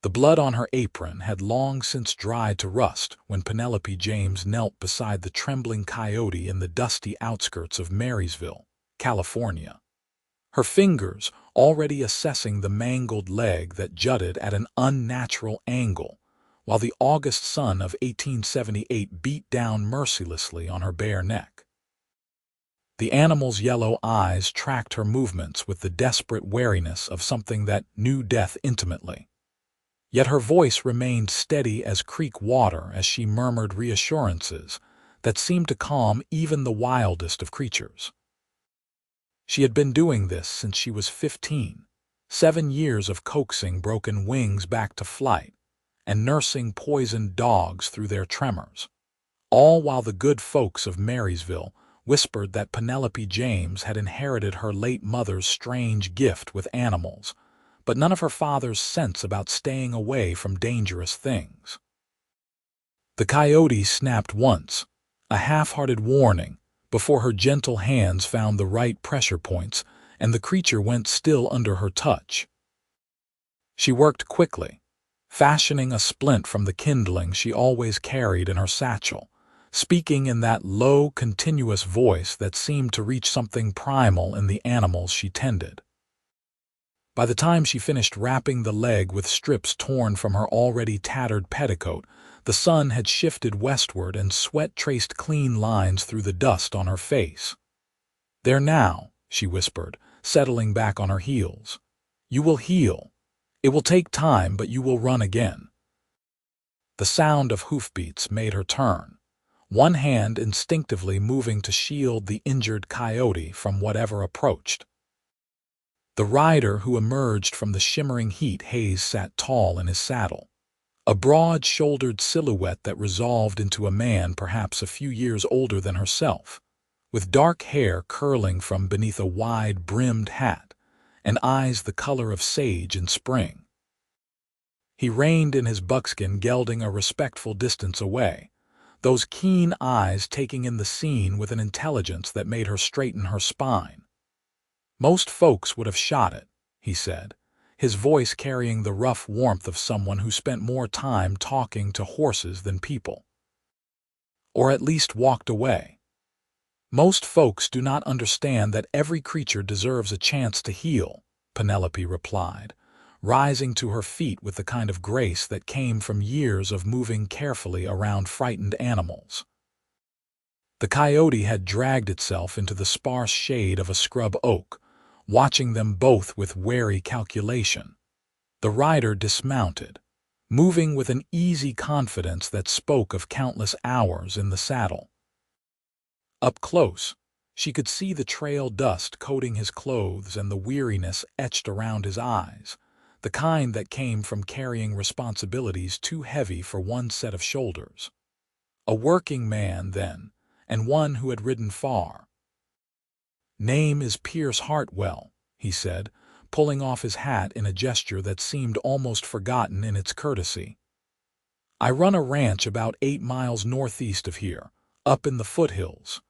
The blood on her apron had long since dried to rust when Penelope James knelt beside the trembling coyote in the dusty outskirts of Marysville, California. Her fingers already assessing the mangled leg that jutted at an unnatural angle, while the August sun of 1878 beat down mercilessly on her bare neck. The animal's yellow eyes tracked her movements with the desperate wariness of something that knew death intimately. Yet her voice remained steady as creek water as she murmured reassurances that seemed to calm even the wildest of creatures. She had been doing this since she was 15, 7 years of coaxing broken wings back to flight and nursing poisoned dogs through their tremors, all while the good folks of Marysville whispered that Penelope James had inherited her late mother's strange gift with animals, but none of her father's sense about staying away from dangerous things. The coyote snapped once, a half-hearted warning, before her gentle hands found the right pressure points and the creature went still under her touch. She worked quickly, fashioning a splint from the kindling she always carried in her satchel, speaking in that low, continuous voice that seemed to reach something primal in the animals she tended. By the time she finished wrapping the leg with strips torn from her already tattered petticoat, the sun had shifted westward and sweat traced clean lines through the dust on her face. "There now," she whispered, settling back on her heels. "You will heal. It will take time, but you will run again." The sound of hoofbeats made her turn, one hand instinctively moving to shield the injured coyote from whatever approached. The rider who emerged from the shimmering heat haze sat tall in his saddle, a broad-shouldered silhouette that resolved into a man perhaps a few years older than herself, with dark hair curling from beneath a wide-brimmed hat and eyes the color of sage in spring. He reined in his buckskin, gelding a respectful distance away, those keen eyes taking in the scene with an intelligence that made her straighten her spine. "Most folks would have shot it," he said, his voice carrying the rough warmth of someone who spent more time talking to horses than people. "Or at least walked away. Most folks do not understand that every creature deserves a chance to heal," Penelope replied, rising to her feet with the kind of grace that came from years of moving carefully around frightened animals. The coyote had dragged itself into the sparse shade of a scrub oak, watching them both with wary calculation. The rider dismounted, moving with an easy confidence that spoke of countless hours in the saddle. Up close, she could see the trail dust coating his clothes and the weariness etched around his eyes, the kind that came from carrying responsibilities too heavy for one set of shoulders. A working man, then, and one who had ridden far. "Name is Pierce Hartwell," he said, pulling off his hat in a gesture that seemed almost forgotten in its courtesy. "I run a ranch about 8 miles northeast of here, up in the foothills.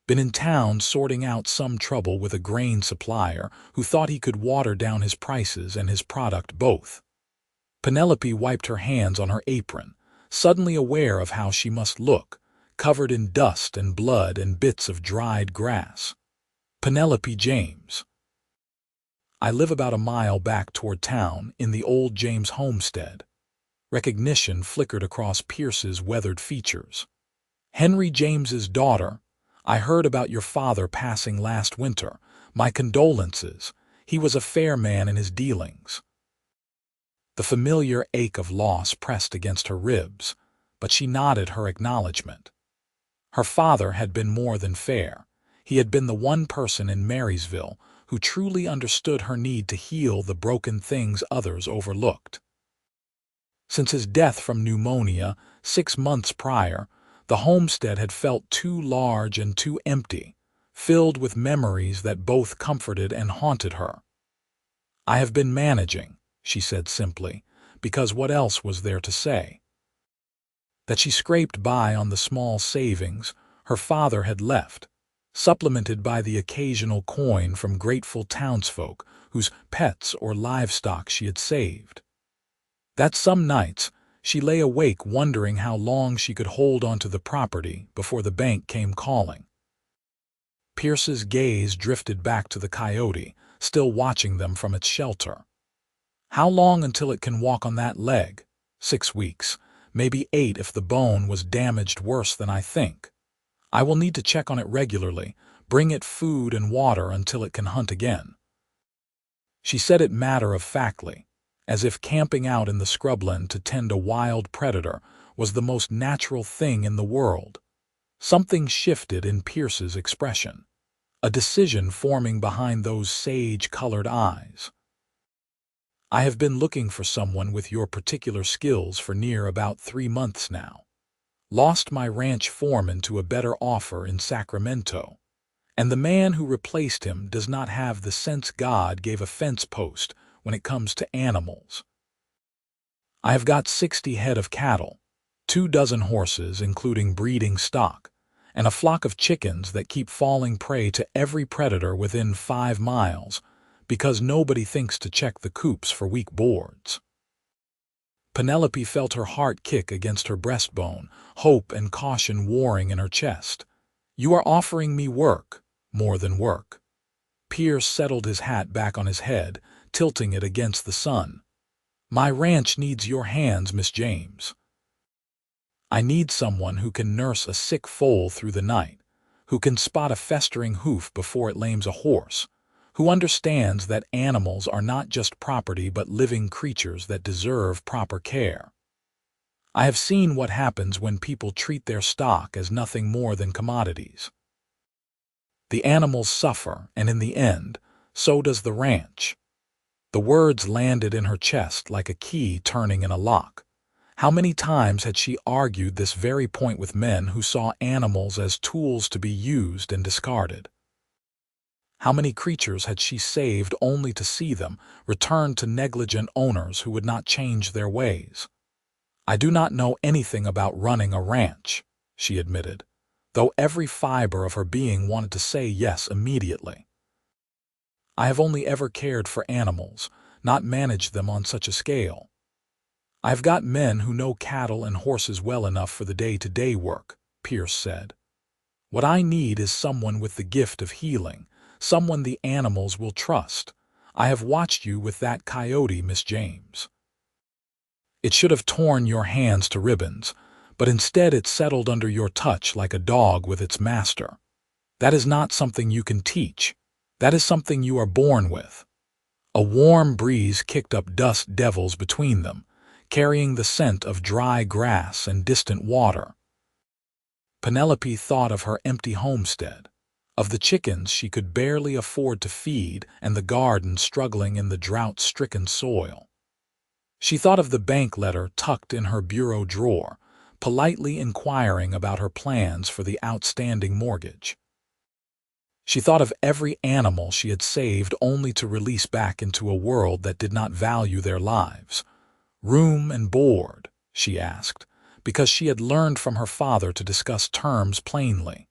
Been in town sorting out some trouble with a grain supplier who thought he could water down his prices and his product both." Penelope wiped her hands on her apron, suddenly aware of how she must look, covered in dust and blood and bits of dried grass. "Penelope James. I live about a mile back toward town in the old James homestead." Recognition flickered across Pierce's weathered features. "Henry James's daughter. I heard about your father passing last winter. My condolences. He was a fair man in his dealings." The familiar ache of loss pressed against her ribs, but she nodded her acknowledgement. Her father had been more than fair. He had been the one person in Marysville who truly understood her need to heal the broken things others overlooked. Since his death from pneumonia 6 months prior, the homestead had felt too large and too empty, filled with memories that both comforted and haunted her. "I have been managing," she said simply, because what else was there to say? That she scraped by on the small savings her father had left, supplemented by the occasional coin from grateful townsfolk whose pets or livestock she had saved. That some nights she lay awake wondering how long she could hold onto the property before the bank came calling. Pierce's gaze drifted back to the coyote, still watching them from its shelter. How long until it can walk on that leg? 6 weeks, maybe 8 if the bone was damaged worse than I think. I will need to check on it regularly, bring it food and water until it can hunt again. She said it matter-of-factly, as if camping out in the scrubland to tend a wild predator was the most natural thing in the world. Something shifted in Pierce's expression, a decision forming behind those sage-colored eyes. I have been looking for someone with your particular skills for near about 3 months now. Lost my ranch foreman to a better offer in Sacramento, and the man who replaced him does not have the sense God gave a fence post when it comes to animals. I have got 60 head of cattle, 24 horses including breeding stock, and a flock of chickens that keep falling prey to every predator within 5 miles because nobody thinks to check the coops for weak boards. Penelope felt her heart kick against her breastbone, hope and caution warring in her chest. You are offering me work, more than work. Pierce settled his hat back on his head, tilting it against the sun. My ranch needs your hands, Miss James. I need someone who can nurse a sick foal through the night, who can spot a festering hoof before it lames a horse, who understands that animals are not just property but living creatures that deserve proper care. I have seen what happens when people treat their stock as nothing more than commodities. The animals suffer, and in the end, so does the ranch. The words landed in her chest like a key turning in a lock. How many times had she argued this very point with men who saw animals as tools to be used and discarded? How many creatures had she saved only to see them returned to negligent owners who would not change their ways? I do not know anything about running a ranch, she admitted, though every fiber of her being wanted to say yes immediately. I have only ever cared for animals, not managed them on such a scale. I have got men who know cattle and horses well enough for the day-to-day work, Pierce said. What I need is someone with the gift of healing, someone the animals will trust. I have watched you with that coyote, Miss James. It should have torn your hands to ribbons, but instead it settled under your touch like a dog with its master. That is not something you can teach. That is something you are born with. A warm breeze kicked up dust devils between them, carrying the scent of dry grass and distant water. Penelope thought of her empty homestead, of the chickens she could barely afford to feed and the garden struggling in the drought-stricken soil. She thought of the bank letter tucked in her bureau drawer, politely inquiring about her plans for the outstanding mortgage. She thought of every animal she had saved only to release back into a world that did not value their lives. Room and board, she asked, because she had learned from her father to discuss terms plainly.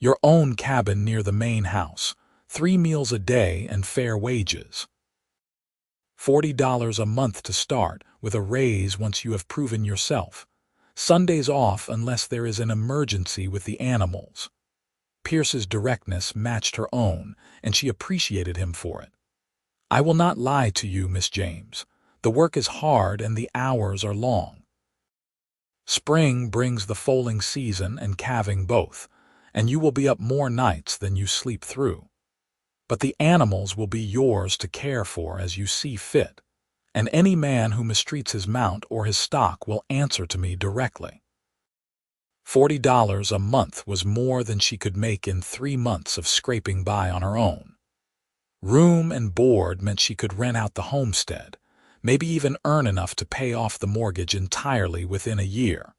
Your own cabin near the main house, 3 meals a day and fair wages. $40 a month to start, with a raise once you have proven yourself. Sundays off unless there is an emergency with the animals. Pierce's directness matched her own, and she appreciated him for it. I will not lie to you, Miss James. The work is hard and the hours are long. Spring brings the foaling season and calving both, and you will be up more nights than you sleep through. But the animals will be yours to care for as you see fit, and any man who mistreats his mount or his stock will answer to me directly. $40 a month was more than she could make in 3 months of scraping by on her own. Room and board meant she could rent out the homestead, maybe even earn enough to pay off the mortgage entirely within a year.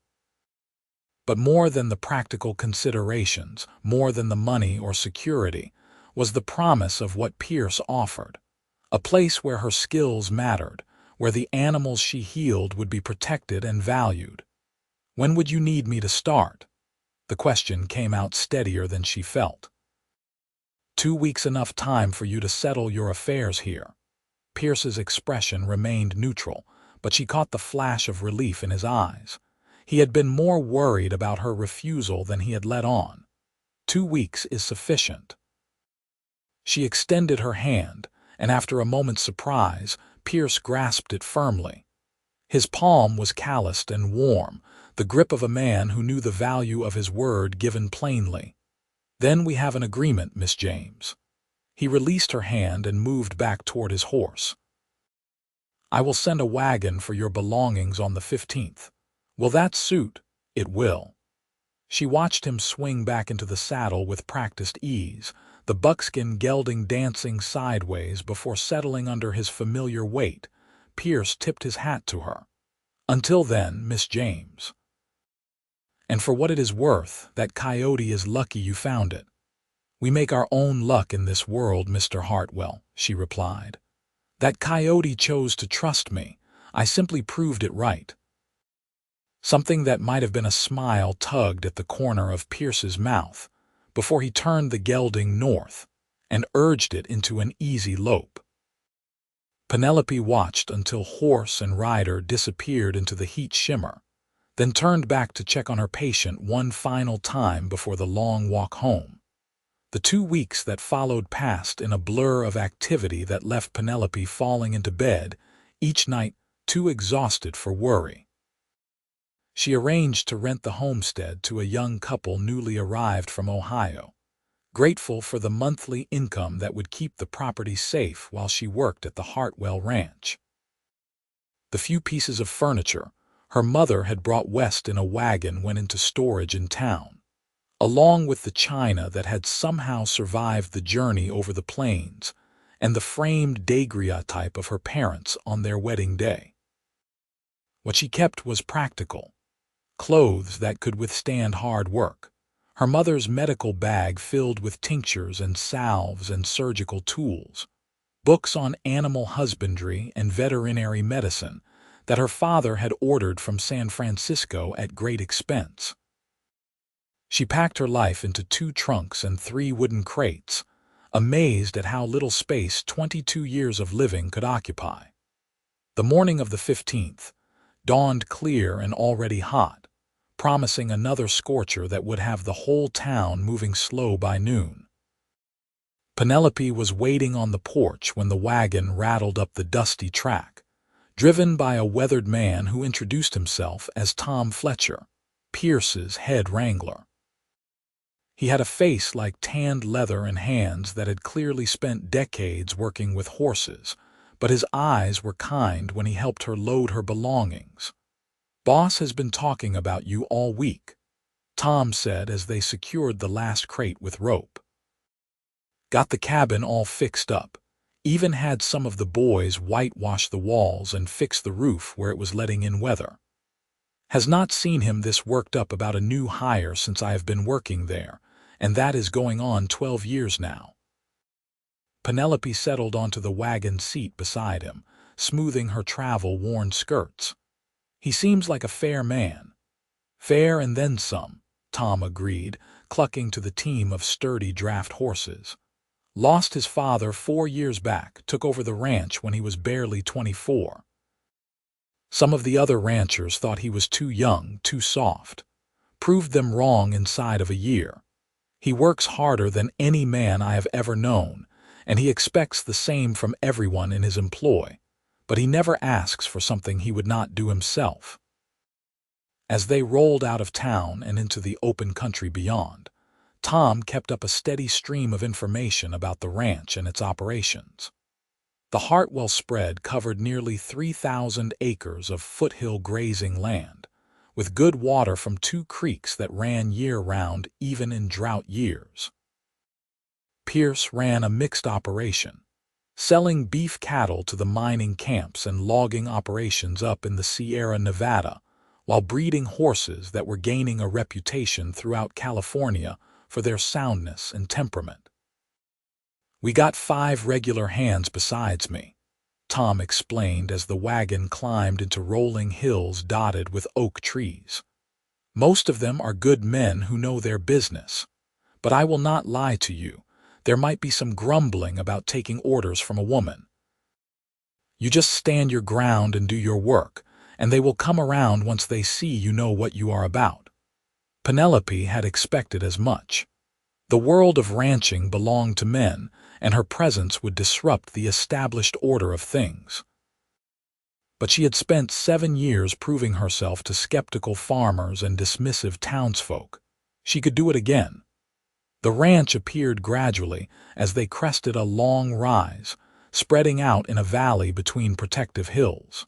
But more than the practical considerations, more than the money or security, was the promise of what Pierce offered, a place where her skills mattered, where the animals she healed would be protected and valued. When would you need me to start? The question came out steadier than she felt. 2 weeks enough time for you to settle your affairs here. Pierce's expression remained neutral, but she caught the flash of relief in his eyes. He had been more worried about her refusal than he had let on. 2 weeks is sufficient. She extended her hand, and after a moment's surprise, Pierce grasped it firmly. His palm was calloused and warm, the grip of a man who knew the value of his word given plainly. "Then we have an agreement, Miss James." He released her hand and moved back toward his horse. "I will send a wagon for your belongings on the 15th. Will that suit?" "It will." She watched him swing back into the saddle with practiced ease, the buckskin gelding dancing sideways before settling under his familiar weight. Pierce tipped his hat to her. "Until then, Miss James. And for what it is worth, that coyote is lucky you found it." "We make our own luck in this world, Mr. Hartwell," she replied. "That coyote chose to trust me. I simply proved it right." Something that might have been a smile tugged at the corner of Pierce's mouth before he turned the gelding north and urged it into an easy lope. Penelope watched until horse and rider disappeared into the heat shimmer, then turned back to check on her patient one final time before the long walk home. The 2 weeks that followed passed in a blur of activity that left Penelope falling into bed each night too exhausted for worry. She arranged to rent the homestead to a young couple newly arrived from Ohio, grateful for the monthly income that would keep the property safe while she worked at the Hartwell ranch. The few pieces of furniture her mother had brought west in a wagon went into storage in town, along with the china that had somehow survived the journey over the plains and the framed daguerreotype of her parents on their wedding day. What she kept was practical, clothes that could withstand hard work, her mother's medical bag filled with tinctures and salves and surgical tools, books on animal husbandry and veterinary medicine that her father had ordered from San Francisco at great expense. She packed her life into 2 trunks and 3 wooden crates, amazed at how little space 22 years of living could occupy. The morning of the 15th dawned clear and already hot, promising another scorcher that would have the whole town moving slow by noon. Penelope was waiting on the porch when the wagon rattled up the dusty track, driven by a weathered man who introduced himself as Tom Fletcher, Pierce's head wrangler. He had a face like tanned leather and hands that had clearly spent decades working with horses, but his eyes were kind when he helped her load her belongings. "Boss has been talking about you all week," Tom said as they secured the last crate with rope. "Got the cabin all fixed up, even had some of the boys whitewash the walls and fix the roof where it was letting in weather. Has not seen him this worked up about a new hire since I have been working there, and that is going on 12 years now." Penelope settled onto the wagon seat beside him, smoothing her travel-worn skirts. "He seems like a fair man." "Fair and then some," Tom agreed, clucking to the team of sturdy draft horses. "Lost his father 4 years back, took over the ranch when he was barely 24. Some of the other ranchers thought he was too young, too soft. Proved them wrong inside of a year. He works harder than any man I have ever known, and he expects the same from everyone in his employ, but he never asks for something he would not do himself." As they rolled out of town and into the open country beyond, Tom kept up a steady stream of information about the ranch and its operations. The Hartwell spread covered nearly 3,000 acres of foothill grazing land, with good water from 2 creeks that ran year-round even in drought years. Pierce ran a mixed operation, selling beef cattle to the mining camps and logging operations up in the Sierra Nevada, while breeding horses that were gaining a reputation throughout California for their soundness and temperament. "We got 5 regular hands besides me," Tom explained as the wagon climbed into rolling hills dotted with oak trees. "Most of them are good men who know their business, but I will not lie to you, there might be some grumbling about taking orders from a woman." You just stand your ground and do your work, and they will come around once they see you know what you are about. Penelope had expected as much. The world of ranching belonged to men, and her presence would disrupt the established order of things. But she had spent 7 years proving herself to skeptical farmers and dismissive townsfolk. She could do it again. The ranch appeared gradually as they crested a long rise, spreading out in a valley between protective hills.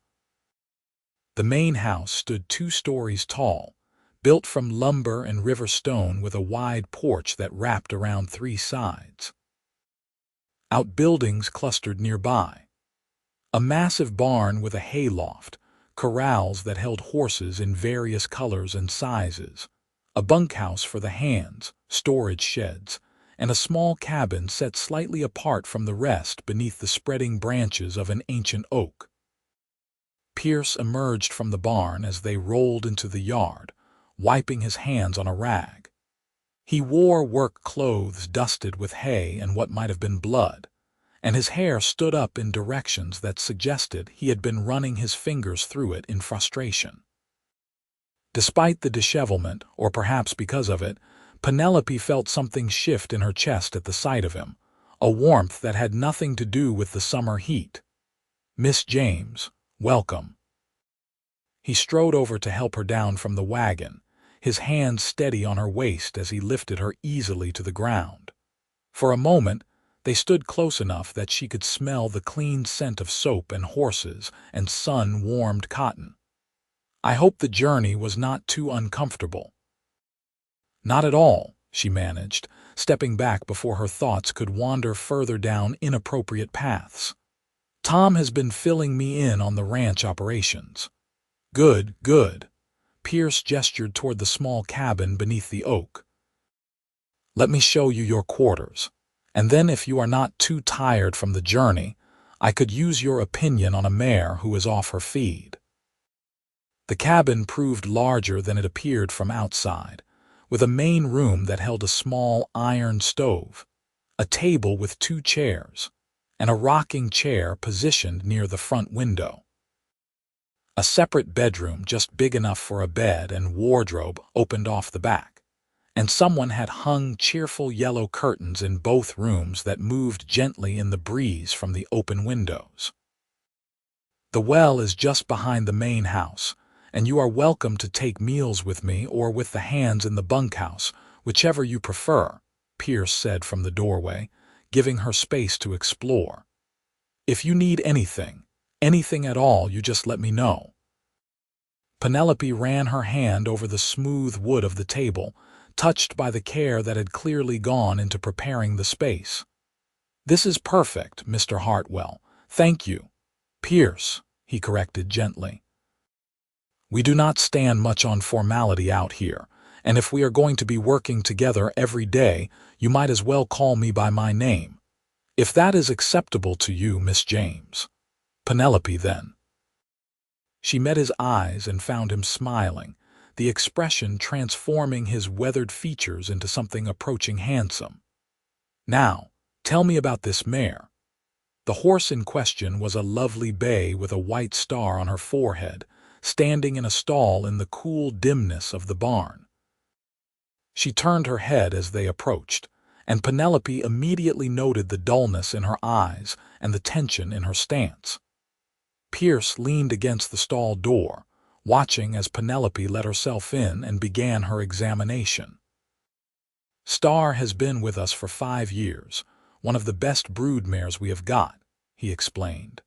The main house stood 2 stories tall, built from lumber and river stone with a wide porch that wrapped around 3 sides. Outbuildings clustered nearby. A massive barn with a hayloft, corrals that held horses in various colors and sizes, a bunkhouse for the hands, storage sheds, and a small cabin set slightly apart from the rest beneath the spreading branches of an ancient oak. Pierce emerged from the barn as they rolled into the yard, wiping his hands on a rag. He wore work clothes dusted with hay and what might have been blood, and his hair stood up in directions that suggested he had been running his fingers through it in frustration. Despite the dishevelment, or perhaps because of it, Penelope felt something shift in her chest at the sight of him, a warmth that had nothing to do with the summer heat. "Miss James, welcome." He strode over to help her down from the wagon, his hand steady on her waist as he lifted her easily to the ground. For a moment, they stood close enough that she could smell the clean scent of soap and horses and sun-warmed cotton. "I hope the journey was not too uncomfortable." "Not at all," she managed, stepping back before her thoughts could wander further down inappropriate paths. "Tom has been filling me in on the ranch operations." "Good, good." Pierce gestured toward the small cabin beneath the oak. "Let me show you your quarters. And then if you are not too tired from the journey, I could use your opinion on a mare who is off her feed." The cabin proved larger than it appeared from outside, with a main room that held a small iron stove, a table with 2 chairs, and a rocking chair positioned near the front window. A separate bedroom just big enough for a bed and wardrobe opened off the back, and someone had hung cheerful yellow curtains in both rooms that moved gently in the breeze from the open windows. "The well is just behind the main house, and you are welcome to take meals with me or with the hands in the bunkhouse, whichever you prefer," Pierce said from the doorway, giving her space to explore. "If you need anything at all, you just let me know." Penelope ran her hand over the smooth wood of the table, touched by the care that had clearly gone into preparing the space. "This is perfect, Mr. Hartwell. Thank you." "Pierce," he corrected gently. "We do not stand much on formality out here, and if we are going to be working together every day, you might as well call me by my name. If that is acceptable to you, Miss James." "Penelope, then." She met his eyes and found him smiling, the expression transforming his weathered features into something approaching handsome. "Now, tell me about this mare." The horse in question was a lovely bay with a white star on her forehead, standing in a stall in the cool dimness of the barn. She turned her head as they approached, and Penelope immediately noted the dullness in her eyes and the tension in her stance. Pierce leaned against the stall door, watching as Penelope let herself in and began her examination. "Star has been with us for 5 years, one of the best brood mares we have got," he explained.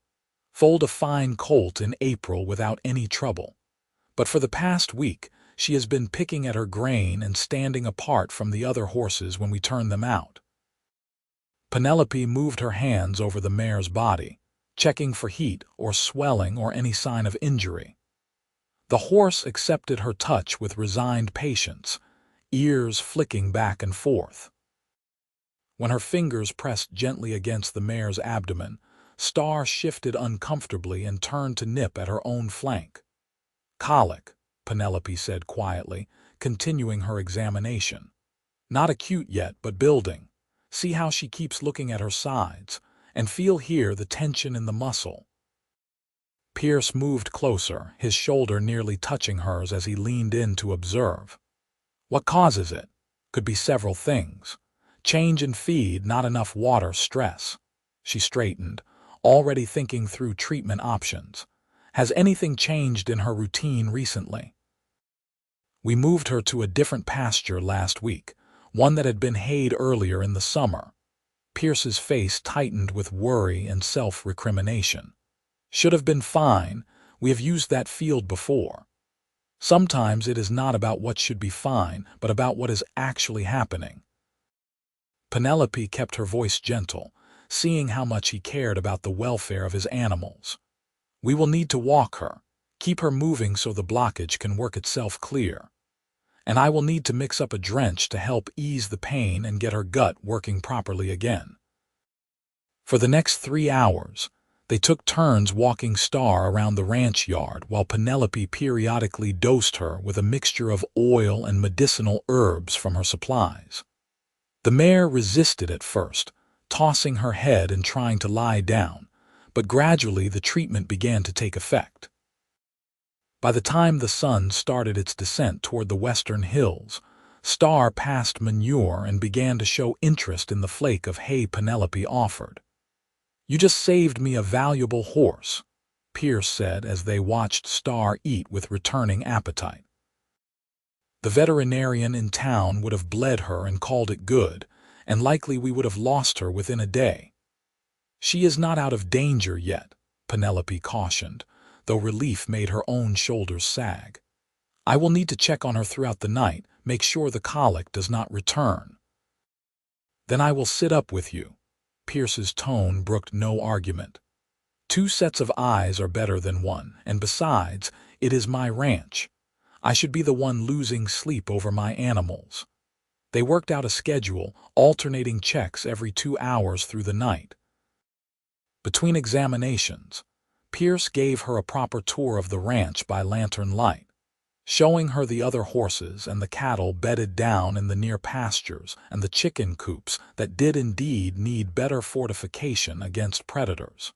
"Foaled a fine colt in April without any trouble. But for the past week, she has been picking at her grain and standing apart from the other horses when we turn them out." Penelope moved her hands over the mare's body, checking for heat or swelling or any sign of injury. The horse accepted her touch with resigned patience, ears flicking back and forth. When her fingers pressed gently against the mare's abdomen, Star shifted uncomfortably and turned to nip at her own flank. "Colic," Penelope said quietly, continuing her examination. "Not acute yet, but building. See how she keeps looking at her sides, and feel here the tension in the muscle." Pierce moved closer, his shoulder nearly touching hers as he leaned in to observe. What causes it? Could be several things. Change in feed, not enough water, stress. She straightened, already thinking through treatment options. Has anything changed in her routine recently? We moved her to a different pasture last week, one that had been hayed earlier in the summer. Pierce's face tightened with worry and self-recrimination. Should have been fine. We have used that field before. Sometimes it is not about what should be fine, but about what is actually happening. Penelope kept her voice gentle, seeing how much he cared about the welfare of his animals. We will need to walk her, keep her moving so the blockage can work itself clear. And I will need to mix up a drench to help ease the pain and get her gut working properly again. For the next 3 hours, they took turns walking Star around the ranch yard while Penelope periodically dosed her with a mixture of oil and medicinal herbs from her supplies. The mare resisted at first, tossing her head and trying to lie down, but gradually the treatment began to take effect. By the time the sun started its descent toward the western hills, Star passed manure and began to show interest in the flake of hay Penelope offered. "You just saved me a valuable horse," Pierce said as they watched Star eat with returning appetite. The veterinarian in town would have bled her and called it good, and likely we would have lost her within a day. "She is not out of danger yet," Penelope cautioned, though relief made her own shoulders sag. "I will need to check on her throughout the night, make sure the colic does not return." "Then I will sit up with you." Pierce's tone brooked no argument. "2 sets of eyes are better than 1, and besides, it is my ranch. I should be the one losing sleep over my animals." They worked out a schedule, alternating checks every 2 hours through the night. Between examinations, Pierce gave her a proper tour of the ranch by lantern light, showing her the other horses and the cattle bedded down in the near pastures and the chicken coops that did indeed need better fortification against predators.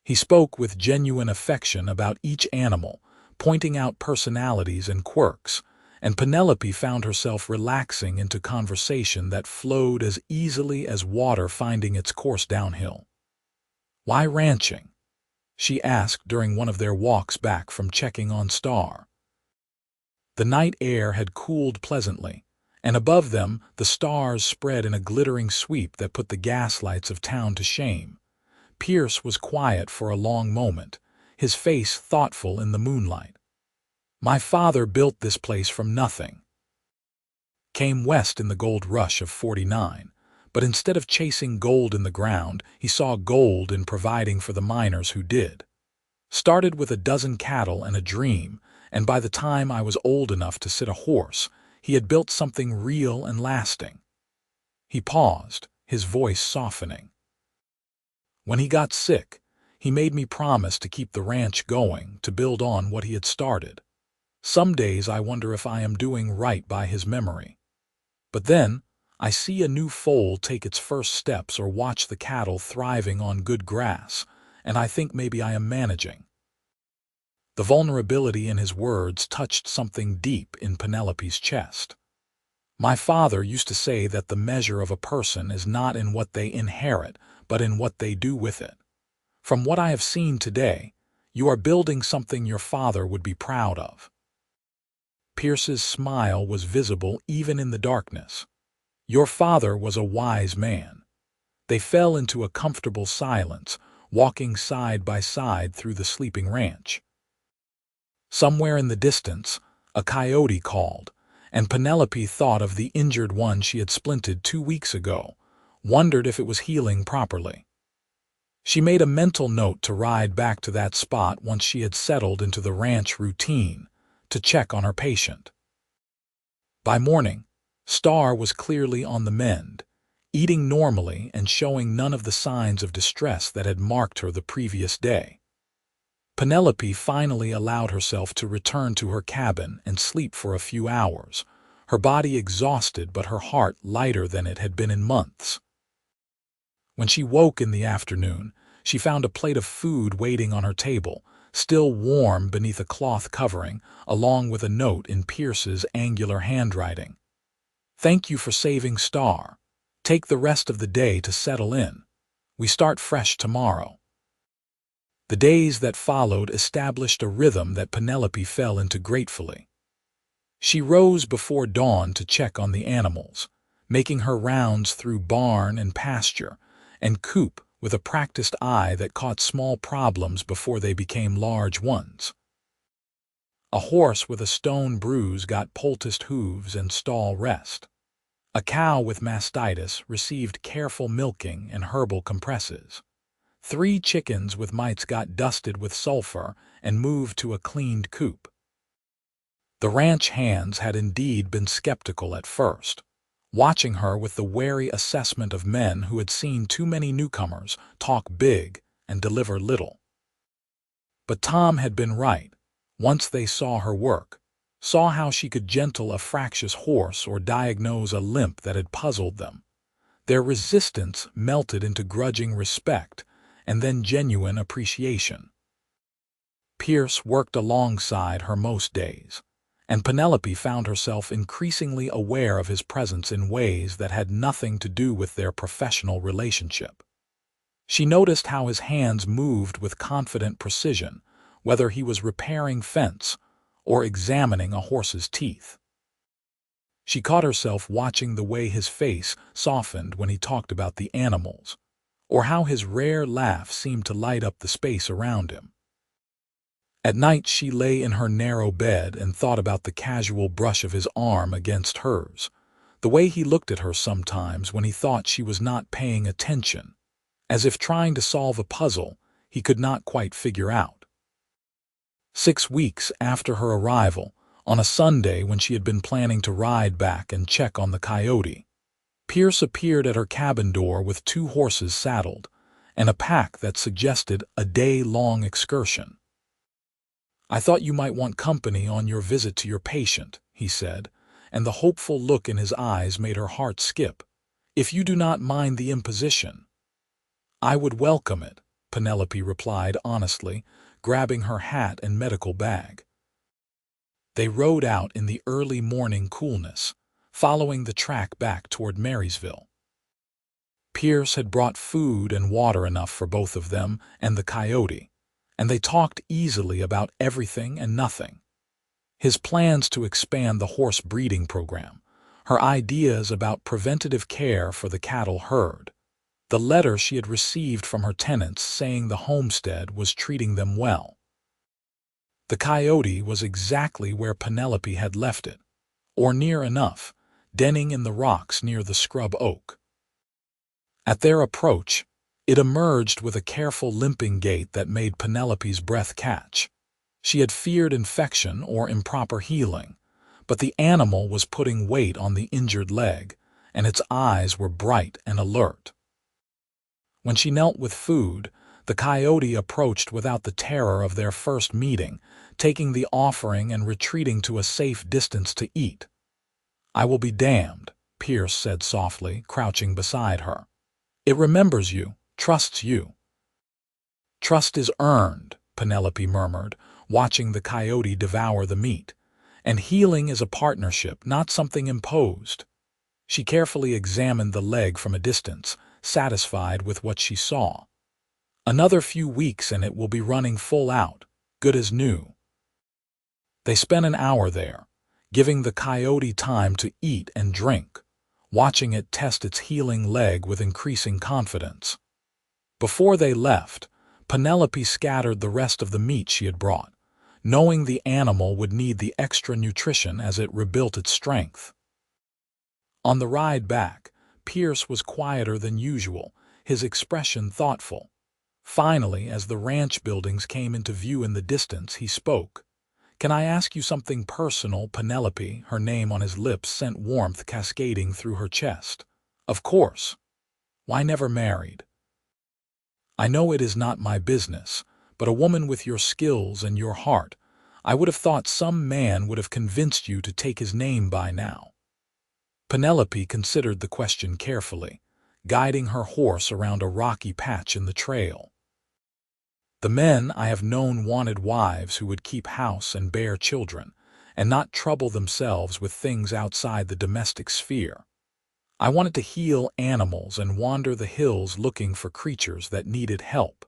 He spoke with genuine affection about each animal, pointing out personalities and quirks, and Penelope found herself relaxing into conversation that flowed as easily as water finding its course downhill. "Why ranching?" she asked during one of their walks back from checking on Star. The night air had cooled pleasantly, and above them the stars spread in a glittering sweep that put the gaslights of town to shame. Pierce was quiet for a long moment, his face thoughtful in the moonlight. "My father built this place from nothing. Came west in the gold rush of '49, but instead of chasing gold in the ground, he saw gold in providing for the miners who did. Started with a dozen cattle and a dream, and by the time I was old enough to sit a horse, he had built something real and lasting." He paused, his voice softening. "When he got sick, he made me promise to keep the ranch going, to build on what he had started. Some days I wonder if I am doing right by his memory. But then, I see a new foal take its first steps or watch the cattle thriving on good grass, and I think maybe I am managing." The vulnerability in his words touched something deep in Penelope's chest. "My father used to say that the measure of a person is not in what they inherit, but in what they do with it. From what I have seen today, you are building something your father would be proud of." Pierce's smile was visible even in the darkness. "Your father was a wise man." They fell into a comfortable silence, walking side by side through the sleeping ranch. Somewhere in the distance, a coyote called, and Penelope thought of the injured one she had splinted 2 weeks ago, wondered if it was healing properly. She made a mental note to ride back to that spot once she had settled into the ranch routine, to check on her patient. By morning, Star was clearly on the mend, eating normally and showing none of the signs of distress that had marked her the previous day. Penelope finally allowed herself to return to her cabin and sleep for a few hours, her body exhausted but her heart lighter than it had been in months. When she woke in the afternoon, She found a plate of food waiting on her table, still warm beneath a cloth covering, along with a note in Pierce's angular handwriting. "Thank you for saving Star. Take the rest of the day to settle in. We start fresh tomorrow." The days that followed established a rhythm that Penelope fell into gratefully. She rose before dawn to check on the animals, making her rounds through barn and pasture and coop with a practiced eye that caught small problems before they became large ones. A horse with a stone bruise got poulticed hooves and stall rest. A cow with mastitis received careful milking and herbal compresses. 3 chickens with mites got dusted with sulfur and moved to a cleaned coop. The ranch hands had indeed been skeptical at first, watching her with the wary assessment of men who had seen too many newcomers talk big and deliver little. But Tom had been right. Once they saw her work, saw how she could gentle a fractious horse or diagnose a limp that had puzzled them, their resistance melted into grudging respect and then genuine appreciation. Pierce worked alongside her most days, and Penelope found herself increasingly aware of his presence in ways that had nothing to do with their professional relationship. She noticed how his hands moved with confident precision, whether he was repairing fence or examining a horse's teeth. She caught herself watching the way his face softened when he talked about the animals, or how his rare laugh seemed to light up the space around him. At night she lay in her narrow bed and thought about the casual brush of his arm against hers, the way he looked at her sometimes when he thought she was not paying attention, as if trying to solve a puzzle he could not quite figure out. 6 weeks after her arrival, on a Sunday when she had been planning to ride back and check on the coyote, Pierce appeared at her cabin door with 2 horses saddled and a pack that suggested a day-long excursion. "I thought you might want company on your visit to your patient," he said, and the hopeful look in his eyes made her heart skip. "If you do not mind the imposition." "I would welcome it," Penelope replied honestly, grabbing her hat and medical bag. They rode out in the early morning coolness, following the track back toward Marysville. Pierce had brought food and water enough for both of them and the coyote, and they talked easily about everything and nothing. His plans to expand the horse breeding program, her ideas about preventative care for the cattle herd, the letter she had received from her tenants saying the homestead was treating them well. The coyote was exactly where Penelope had left it, or near enough, denning in the rocks near the scrub oak. At their approach, it emerged with a careful limping gait that made Penelope's breath catch. She had feared infection or improper healing, but the animal was putting weight on the injured leg, and its eyes were bright and alert. When she knelt with food, the coyote approached without the terror of their first meeting, taking the offering and retreating to a safe distance to eat. "I will be damned," Pierce said softly, crouching beside her. "It remembers you, trusts you." "Trust is earned," Penelope murmured, watching the coyote devour the meat. "And healing is a partnership, not something imposed." She carefully examined the leg from a distance, satisfied with what she saw. "Another few weeks and it will be running full out, good as new." They spent an hour there, giving the coyote time to eat and drink, watching it test its healing leg with increasing confidence. Before they left, Penelope scattered the rest of the meat she had brought, knowing the animal would need the extra nutrition as it rebuilt its strength. On the ride back, Pierce was quieter than usual, his expression thoughtful. Finally, as the ranch buildings came into view in the distance, he spoke. "Can I ask you something personal, Penelope?" Her name on his lips sent warmth cascading through her chest. "Of course. Why never married?" "I know it is not my business, but a woman with your skills and your heart, I would have thought some man would have convinced you to take his name by now." Penelope considered the question carefully, guiding her horse around a rocky patch in the trail. The men I have known wanted wives who would keep house and bear children, and not trouble themselves with things outside the domestic sphere. I wanted to heal animals and wander the hills looking for creatures that needed help.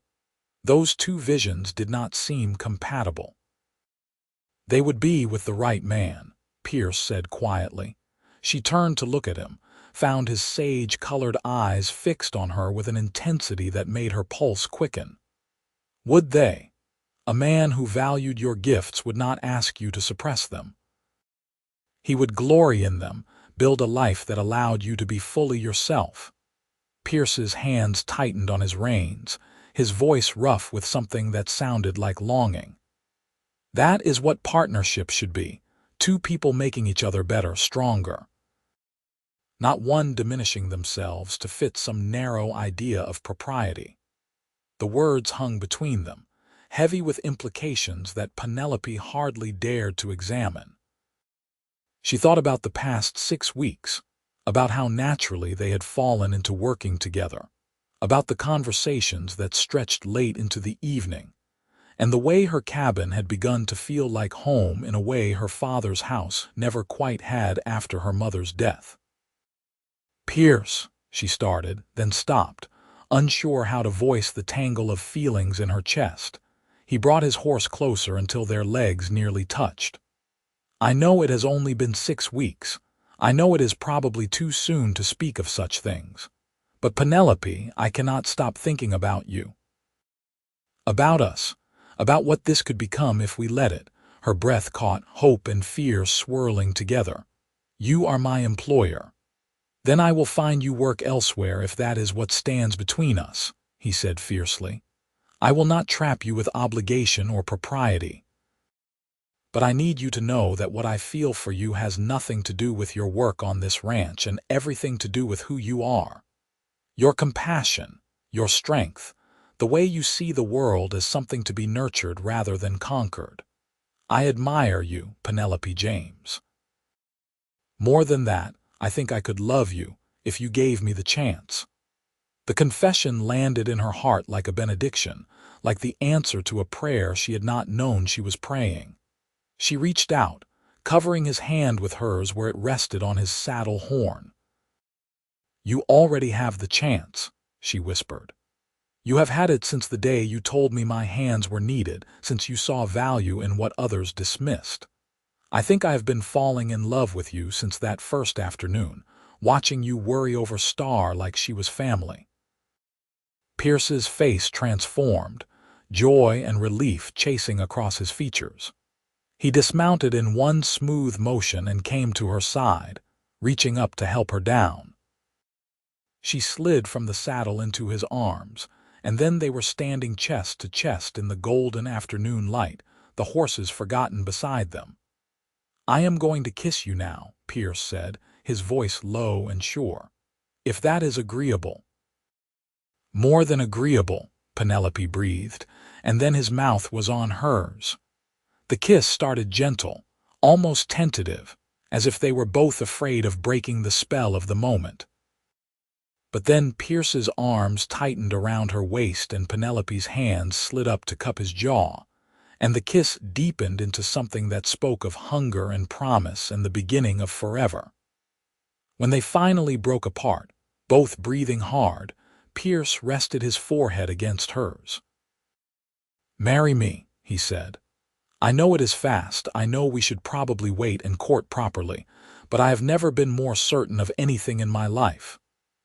Those two visions did not seem compatible. They would be with the right man, Pierce said quietly. She turned to look at him, found his sage-colored eyes fixed on her with an intensity that made her pulse quicken. Would they? A man who valued your gifts would not ask you to suppress them. He would glory in them, build a life that allowed you to be fully yourself. Pierce's hands tightened on his reins, his voice rough with something that sounded like longing. That is what partnership should be, two people making each other better, stronger. Not one diminishing themselves to fit some narrow idea of propriety. The words hung between them, heavy with implications that Penelope hardly dared to examine. She thought about the past 6 weeks, about how naturally they had fallen into working together, about the conversations that stretched late into the evening, and the way her cabin had begun to feel like home in a way her father's house never quite had after her mother's death. "Pierce," she started, then stopped, unsure how to voice the tangle of feelings in her chest. He brought his horse closer until their legs nearly touched. "I know it has only been 6 weeks. I know it is probably too soon to speak of such things. But Penelope, I cannot stop thinking about you. About us. About what this could become if we let it." Her breath caught, hope and fear swirling together. "You are my employer. Then I will find you work elsewhere if that is what stands between us," he said fiercely. "I will not trap you with obligation or propriety. But I need you to know that what I feel for you has nothing to do with your work on this ranch and everything to do with who you are. Your compassion, your strength, the way you see the world as something to be nurtured rather than conquered. I admire you, Penelope James. More than that, I think I could love you if you gave me the chance." The confession landed in her heart like a benediction, like the answer to a prayer she had not known she was praying. She reached out, covering his hand with hers where it rested on his saddle horn. "You already have the chance," she whispered. "You have had it since the day you told me my hands were needed, since you saw value in what others dismissed. I think I have been falling in love with you since that first afternoon, watching you worry over Star like she was family." Pierce's face transformed, joy and relief chasing across his features. He dismounted in one smooth motion and came to her side, reaching up to help her down. She slid from the saddle into his arms, and then they were standing chest to chest in the golden afternoon light, the horses forgotten beside them. "I am going to kiss you now," Pierce said, his voice low and sure. "If that is agreeable." "More than agreeable," Penelope breathed, and then his mouth was on hers. The kiss started gentle, almost tentative, as if they were both afraid of breaking the spell of the moment. But then Pierce's arms tightened around her waist and Penelope's hands slid up to cup his jaw, and the kiss deepened into something that spoke of hunger and promise and the beginning of forever. When they finally broke apart, both breathing hard, Pierce rested his forehead against hers. "Marry me," he said. "I know it is fast, I know we should probably wait and court properly, but I have never been more certain of anything in my life.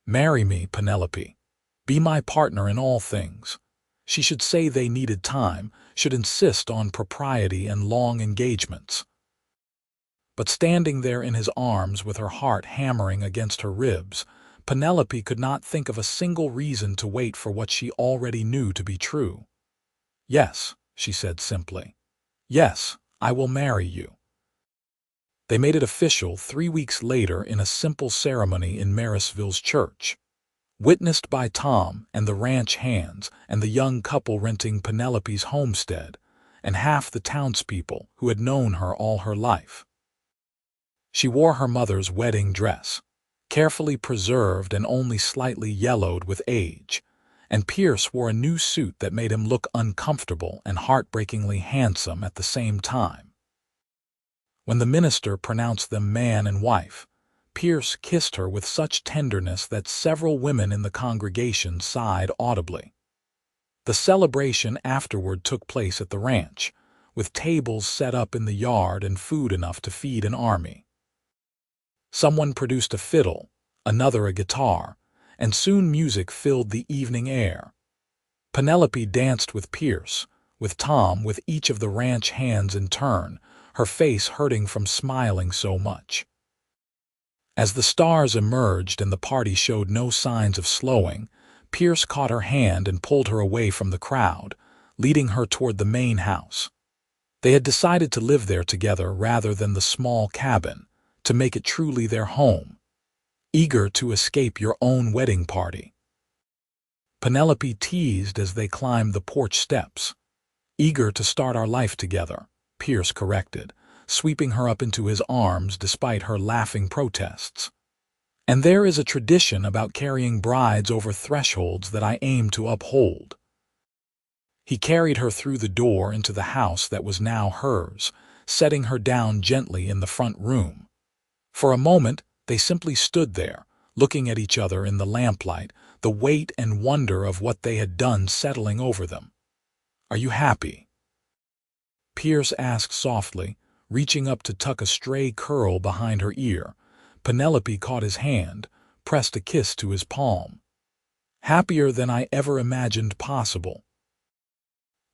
Marry me, Penelope. Be my partner in all things." She should say they needed time, should insist on propriety and long engagements. But standing there in his arms with her heart hammering against her ribs, Penelope could not think of a single reason to wait for what she already knew to be true. "Yes," she said simply. "Yes, I will marry you." They made it official 3 weeks later in a simple ceremony in Marysville's church, witnessed by Tom and the ranch hands and the young couple renting Penelope's homestead, and half the townspeople who had known her all her life. She wore her mother's wedding dress, carefully preserved and only slightly yellowed with age, and Pierce wore a new suit that made him look uncomfortable and heartbreakingly handsome at the same time. When the minister pronounced them man and wife, Pierce kissed her with such tenderness that several women in the congregation sighed audibly. The celebration afterward took place at the ranch, with tables set up in the yard and food enough to feed an army. Someone produced a fiddle, another a guitar, and soon music filled the evening air. Penelope danced with Pierce, with Tom, with each of the ranch hands in turn, her face hurting from smiling so much. As the stars emerged and the party showed no signs of slowing, Pierce caught her hand and pulled her away from the crowd, leading her toward the main house. They had decided to live there together rather than the small cabin, to make it truly their home. Eager to escape your own wedding party. Penelope teased as they climbed the porch steps. Eager to start our life together, Pierce corrected, sweeping her up into his arms despite her laughing protests. And there is a tradition about carrying brides over thresholds that I aim to uphold. He carried her through the door into the house that was now hers, setting her down gently in the front room. For a moment, they simply stood there, looking at each other in the lamplight, the weight and wonder of what they had done settling over them. "Are you happy?" Pierce asked softly, reaching up to tuck a stray curl behind her ear. Penelope caught his hand, pressed a kiss to his palm. "Happier than I ever imagined possible."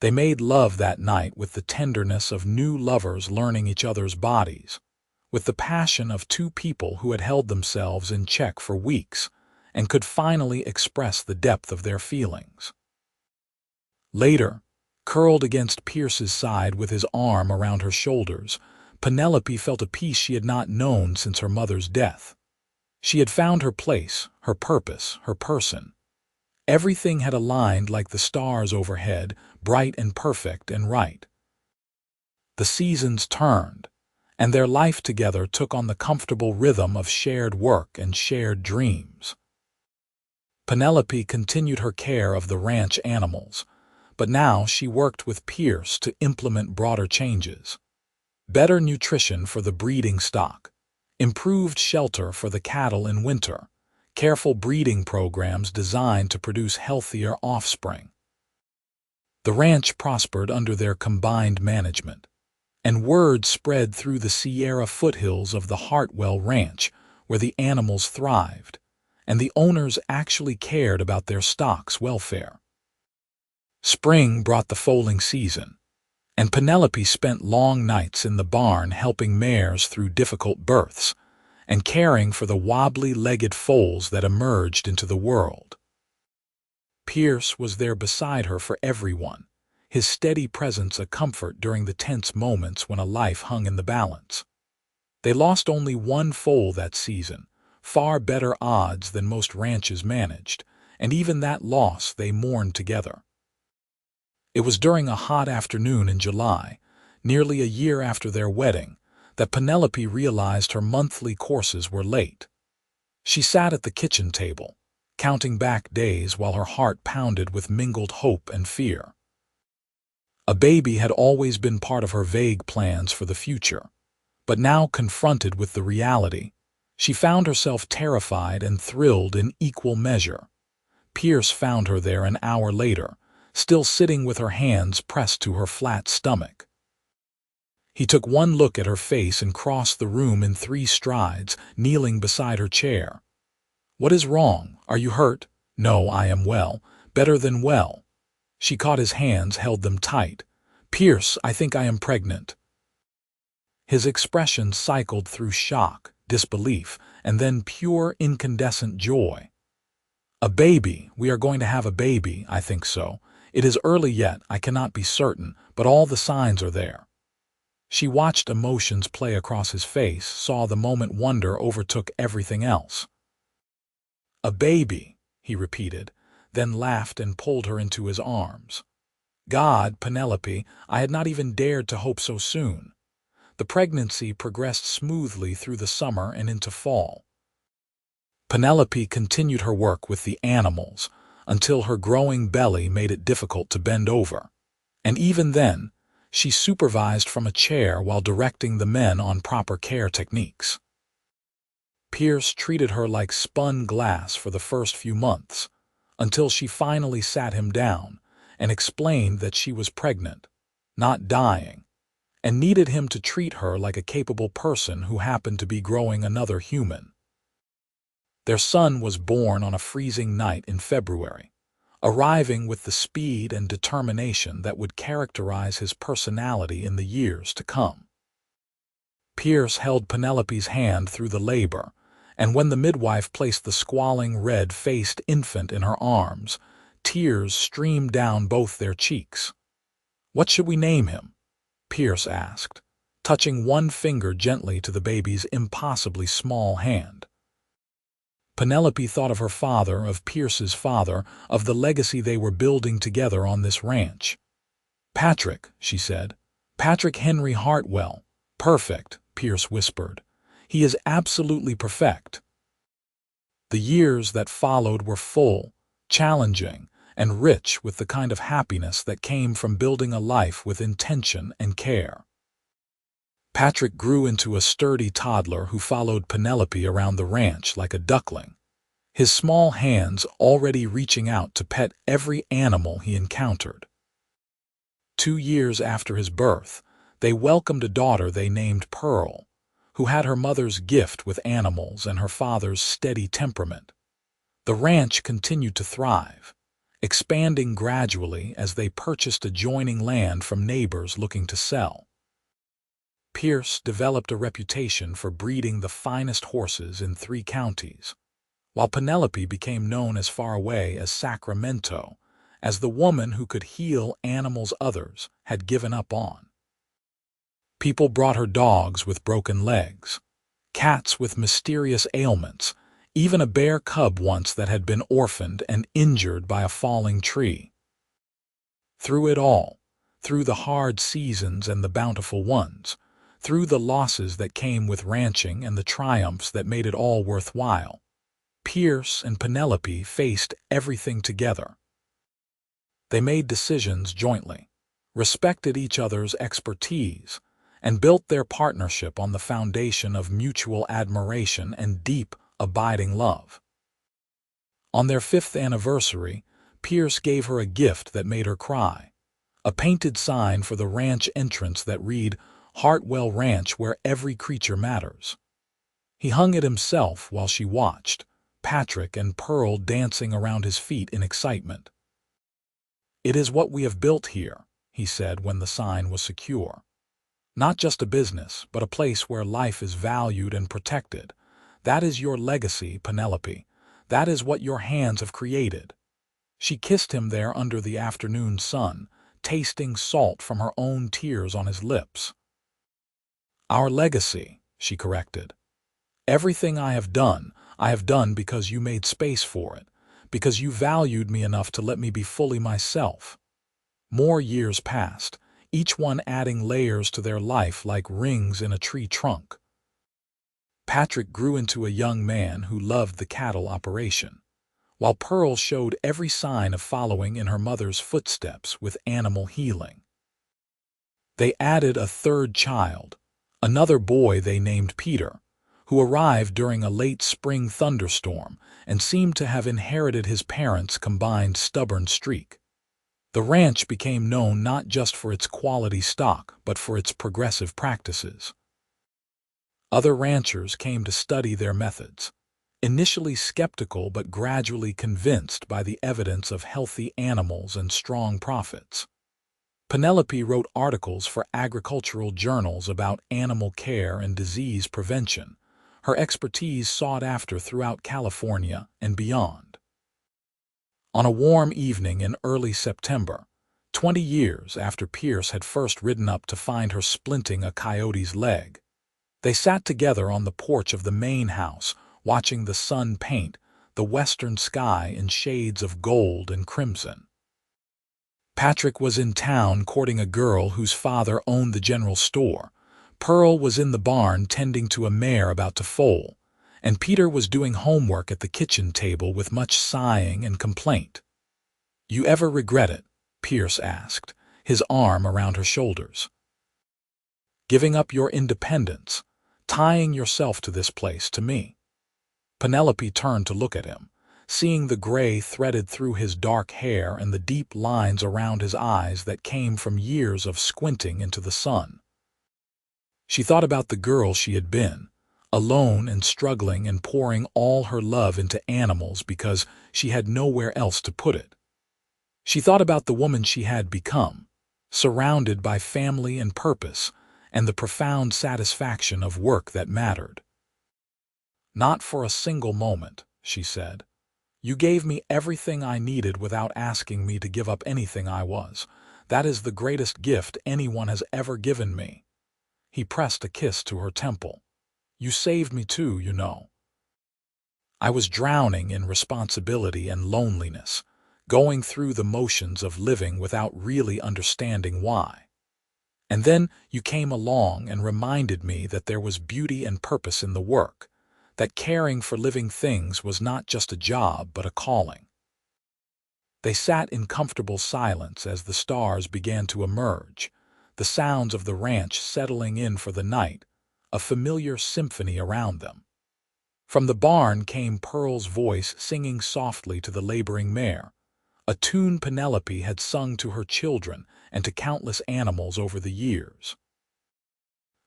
They made love that night with the tenderness of new lovers learning each other's bodies, with the passion of two people who had held themselves in check for weeks and could finally express the depth of their feelings. Later, curled against Pierce's side with his arm around her shoulders, Penelope felt a peace she had not known since her mother's death. She had found her place, her purpose, her person. Everything had aligned like the stars overhead, bright and perfect and right. The seasons turned, and their life together took on the comfortable rhythm of shared work and shared dreams. Penelope continued her care of the ranch animals, but now she worked with Pierce to implement broader changes. Better nutrition for the breeding stock, improved shelter for the cattle in winter, careful breeding programs designed to produce healthier offspring. The ranch prospered under their combined management, and word spread through the Sierra foothills of the Hartwell Ranch, where the animals thrived, and the owners actually cared about their stock's welfare. Spring brought the foaling season, and Penelope spent long nights in the barn helping mares through difficult births and caring for the wobbly-legged foals that emerged into the world. Pierce was there beside her for everyone, his steady presence a comfort during the tense moments when a life hung in the balance. They lost only one foal that season, far better odds than most ranches managed, and even that loss they mourned together. It was during a hot afternoon in July, nearly a year after their wedding, that Penelope realized her monthly courses were late. She sat at the kitchen table, counting back days while her heart pounded with mingled hope and fear. A baby had always been part of her vague plans for the future, but now confronted with the reality, she found herself terrified and thrilled in equal measure. Pierce found her there an hour later, still sitting with her hands pressed to her flat stomach. He took one look at her face and crossed the room in 3 strides, kneeling beside her chair. "What is wrong? Are you hurt?" "No, I am well. Better than well." She caught his hands, held them tight. "Pierce, I think I am pregnant." His expression cycled through shock, disbelief, and then pure incandescent joy. "A baby. We are going to have a baby, I think so. It is early yet, I cannot be certain, but all the signs are there." She watched emotions play across his face, saw the moment wonder overtook everything else. "A baby," he repeated, then laughed and pulled her into his arms. "God, Penelope, I had not even dared to hope so soon." The pregnancy progressed smoothly through the summer and into fall. Penelope continued her work with the animals, until her growing belly made it difficult to bend over. And even then, she supervised from a chair while directing the men on proper care techniques. Pierce treated her like spun glass for the first few months, until she finally sat him down and explained that she was pregnant, not dying, and needed him to treat her like a capable person who happened to be growing another human. Their son was born on a freezing night in February, arriving with the speed and determination that would characterize his personality in the years to come. Pierce held Penelope's hand through the labor, and when the midwife placed the squalling, red-faced infant in her arms, tears streamed down both their cheeks. "What should we name him?" Pierce asked, touching one finger gently to the baby's impossibly small hand. Penelope thought of her father, of Pierce's father, of the legacy they were building together on this ranch. "Patrick," she said. "Patrick Henry Hartwell." "Perfect," Pierce whispered. "He is absolutely perfect." The years that followed were full, challenging, and rich with the kind of happiness that came from building a life with intention and care. Patrick grew into a sturdy toddler who followed Penelope around the ranch like a duckling, his small hands already reaching out to pet every animal he encountered. 2 years after his birth, they welcomed a daughter they named Pearl, who had her mother's gift with animals and her father's steady temperament. The ranch continued to thrive, expanding gradually as they purchased adjoining land from neighbors looking to sell. Pierce developed a reputation for breeding the finest horses in 3 counties, while Penelope became known as far away as Sacramento as the woman who could heal animals others had given up on. People brought her dogs with broken legs, cats with mysterious ailments, even a bear cub once that had been orphaned and injured by a falling tree. Through it all, through the hard seasons and the bountiful ones, through the losses that came with ranching and the triumphs that made it all worthwhile, Pierce and Penelope faced everything together. They made decisions jointly, respected each other's expertise, and built their partnership on the foundation of mutual admiration and deep, abiding love. On their 5th anniversary, Pierce gave her a gift that made her cry, a painted sign for the ranch entrance that read, "Hartwell Ranch, where every creature matters." He hung it himself while she watched, Patrick and Pearl dancing around his feet in excitement. "It is what we have built here," he said when the sign was secure. "Not just a business, but a place where life is valued and protected. That is your legacy, Penelope. That is what your hands have created." She kissed him there under the afternoon sun, tasting salt from her own tears on his lips. "Our legacy," she corrected. "Everything I have done because you made space for it, because you valued me enough to let me be fully myself." More years passed, each one adding layers to their life like rings in a tree trunk. Patrick grew into a young man who loved the cattle operation, while Pearl showed every sign of following in her mother's footsteps with animal healing. They added a 3rd child, another boy they named Peter, who arrived during a late spring thunderstorm and seemed to have inherited his parents' combined stubborn streak. The ranch became known not just for its quality stock, but for its progressive practices. Other ranchers came to study their methods, initially skeptical but gradually convinced by the evidence of healthy animals and strong profits. Penelope wrote articles for agricultural journals about animal care and disease prevention, her expertise sought after throughout California and beyond. On a warm evening in early September, 20 years after Pierce had first ridden up to find her splinting a coyote's leg, they sat together on the porch of the main house, watching the sun paint the western sky in shades of gold and crimson. Patrick was in town courting a girl whose father owned the general store. Pearl was in the barn tending to a mare about to foal, and Peter was doing homework at the kitchen table with much sighing and complaint. You ever regret it? Pierce asked, his arm around her shoulders. Giving up your independence, tying yourself to this place, to me. Penelope turned to look at him, seeing the gray threaded through his dark hair and the deep lines around his eyes that came from years of squinting into the sun. She thought about the girl she had been, alone and struggling and pouring all her love into animals because she had nowhere else to put it. She thought about the woman she had become, surrounded by family and purpose, and the profound satisfaction of work that mattered. Not for a single moment, she said. You gave me everything I needed without asking me to give up anything I was. That is the greatest gift anyone has ever given me. He pressed a kiss to her temple. You saved me too, you know. I was drowning in responsibility and loneliness, going through the motions of living without really understanding why. And then you came along and reminded me that there was beauty and purpose in the work, that caring for living things was not just a job but a calling. They sat in comfortable silence as the stars began to emerge, the sounds of the ranch settling in for the night, a familiar symphony around them. From the barn came Pearl's voice singing softly to the laboring mare, a tune Penelope had sung to her children and to countless animals over the years.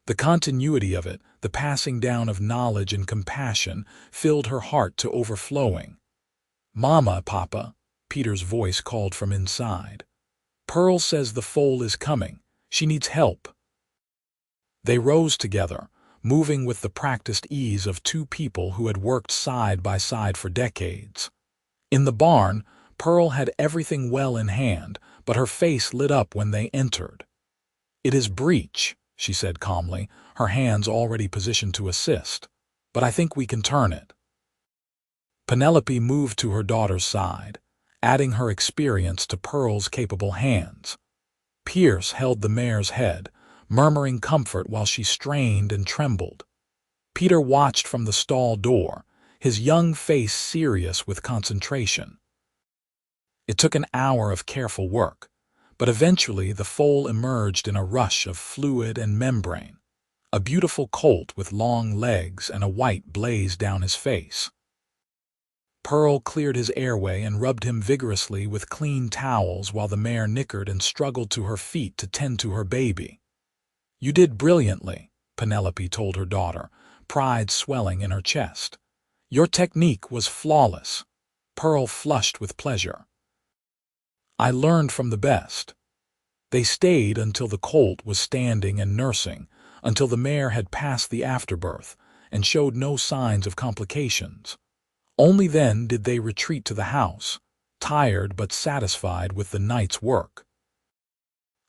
The continuity of it, the passing down of knowledge and compassion, filled her heart to overflowing. "Mama, Papa," Peter's voice called from inside. "Pearl says the foal is coming. She needs help." They rose together, moving with the practiced ease of two people who had worked side by side for decades. In the barn, Pearl had everything well in hand, but her face lit up when they entered. "It is breech," she said calmly, her hands already positioned to assist. "But I think we can turn it." Penelope moved to her daughter's side, adding her experience to Pearl's capable hands. Pierce held the mare's head, murmuring comfort while she strained and trembled. Peter watched from the stall door, his young face serious with concentration. It took an hour of careful work, but eventually the foal emerged in a rush of fluid and membrane, a beautiful colt with long legs and a white blaze down his face. Pearl cleared his airway and rubbed him vigorously with clean towels while the mare nickered and struggled to her feet to tend to her baby. "You did brilliantly," Penelope told her daughter, pride swelling in her chest. "Your technique was flawless." Pearl flushed with pleasure. "I learned from the best." They stayed until the colt was standing and nursing, until the mare had passed the afterbirth and showed no signs of complications. Only then did they retreat to the house, tired but satisfied with the night's work.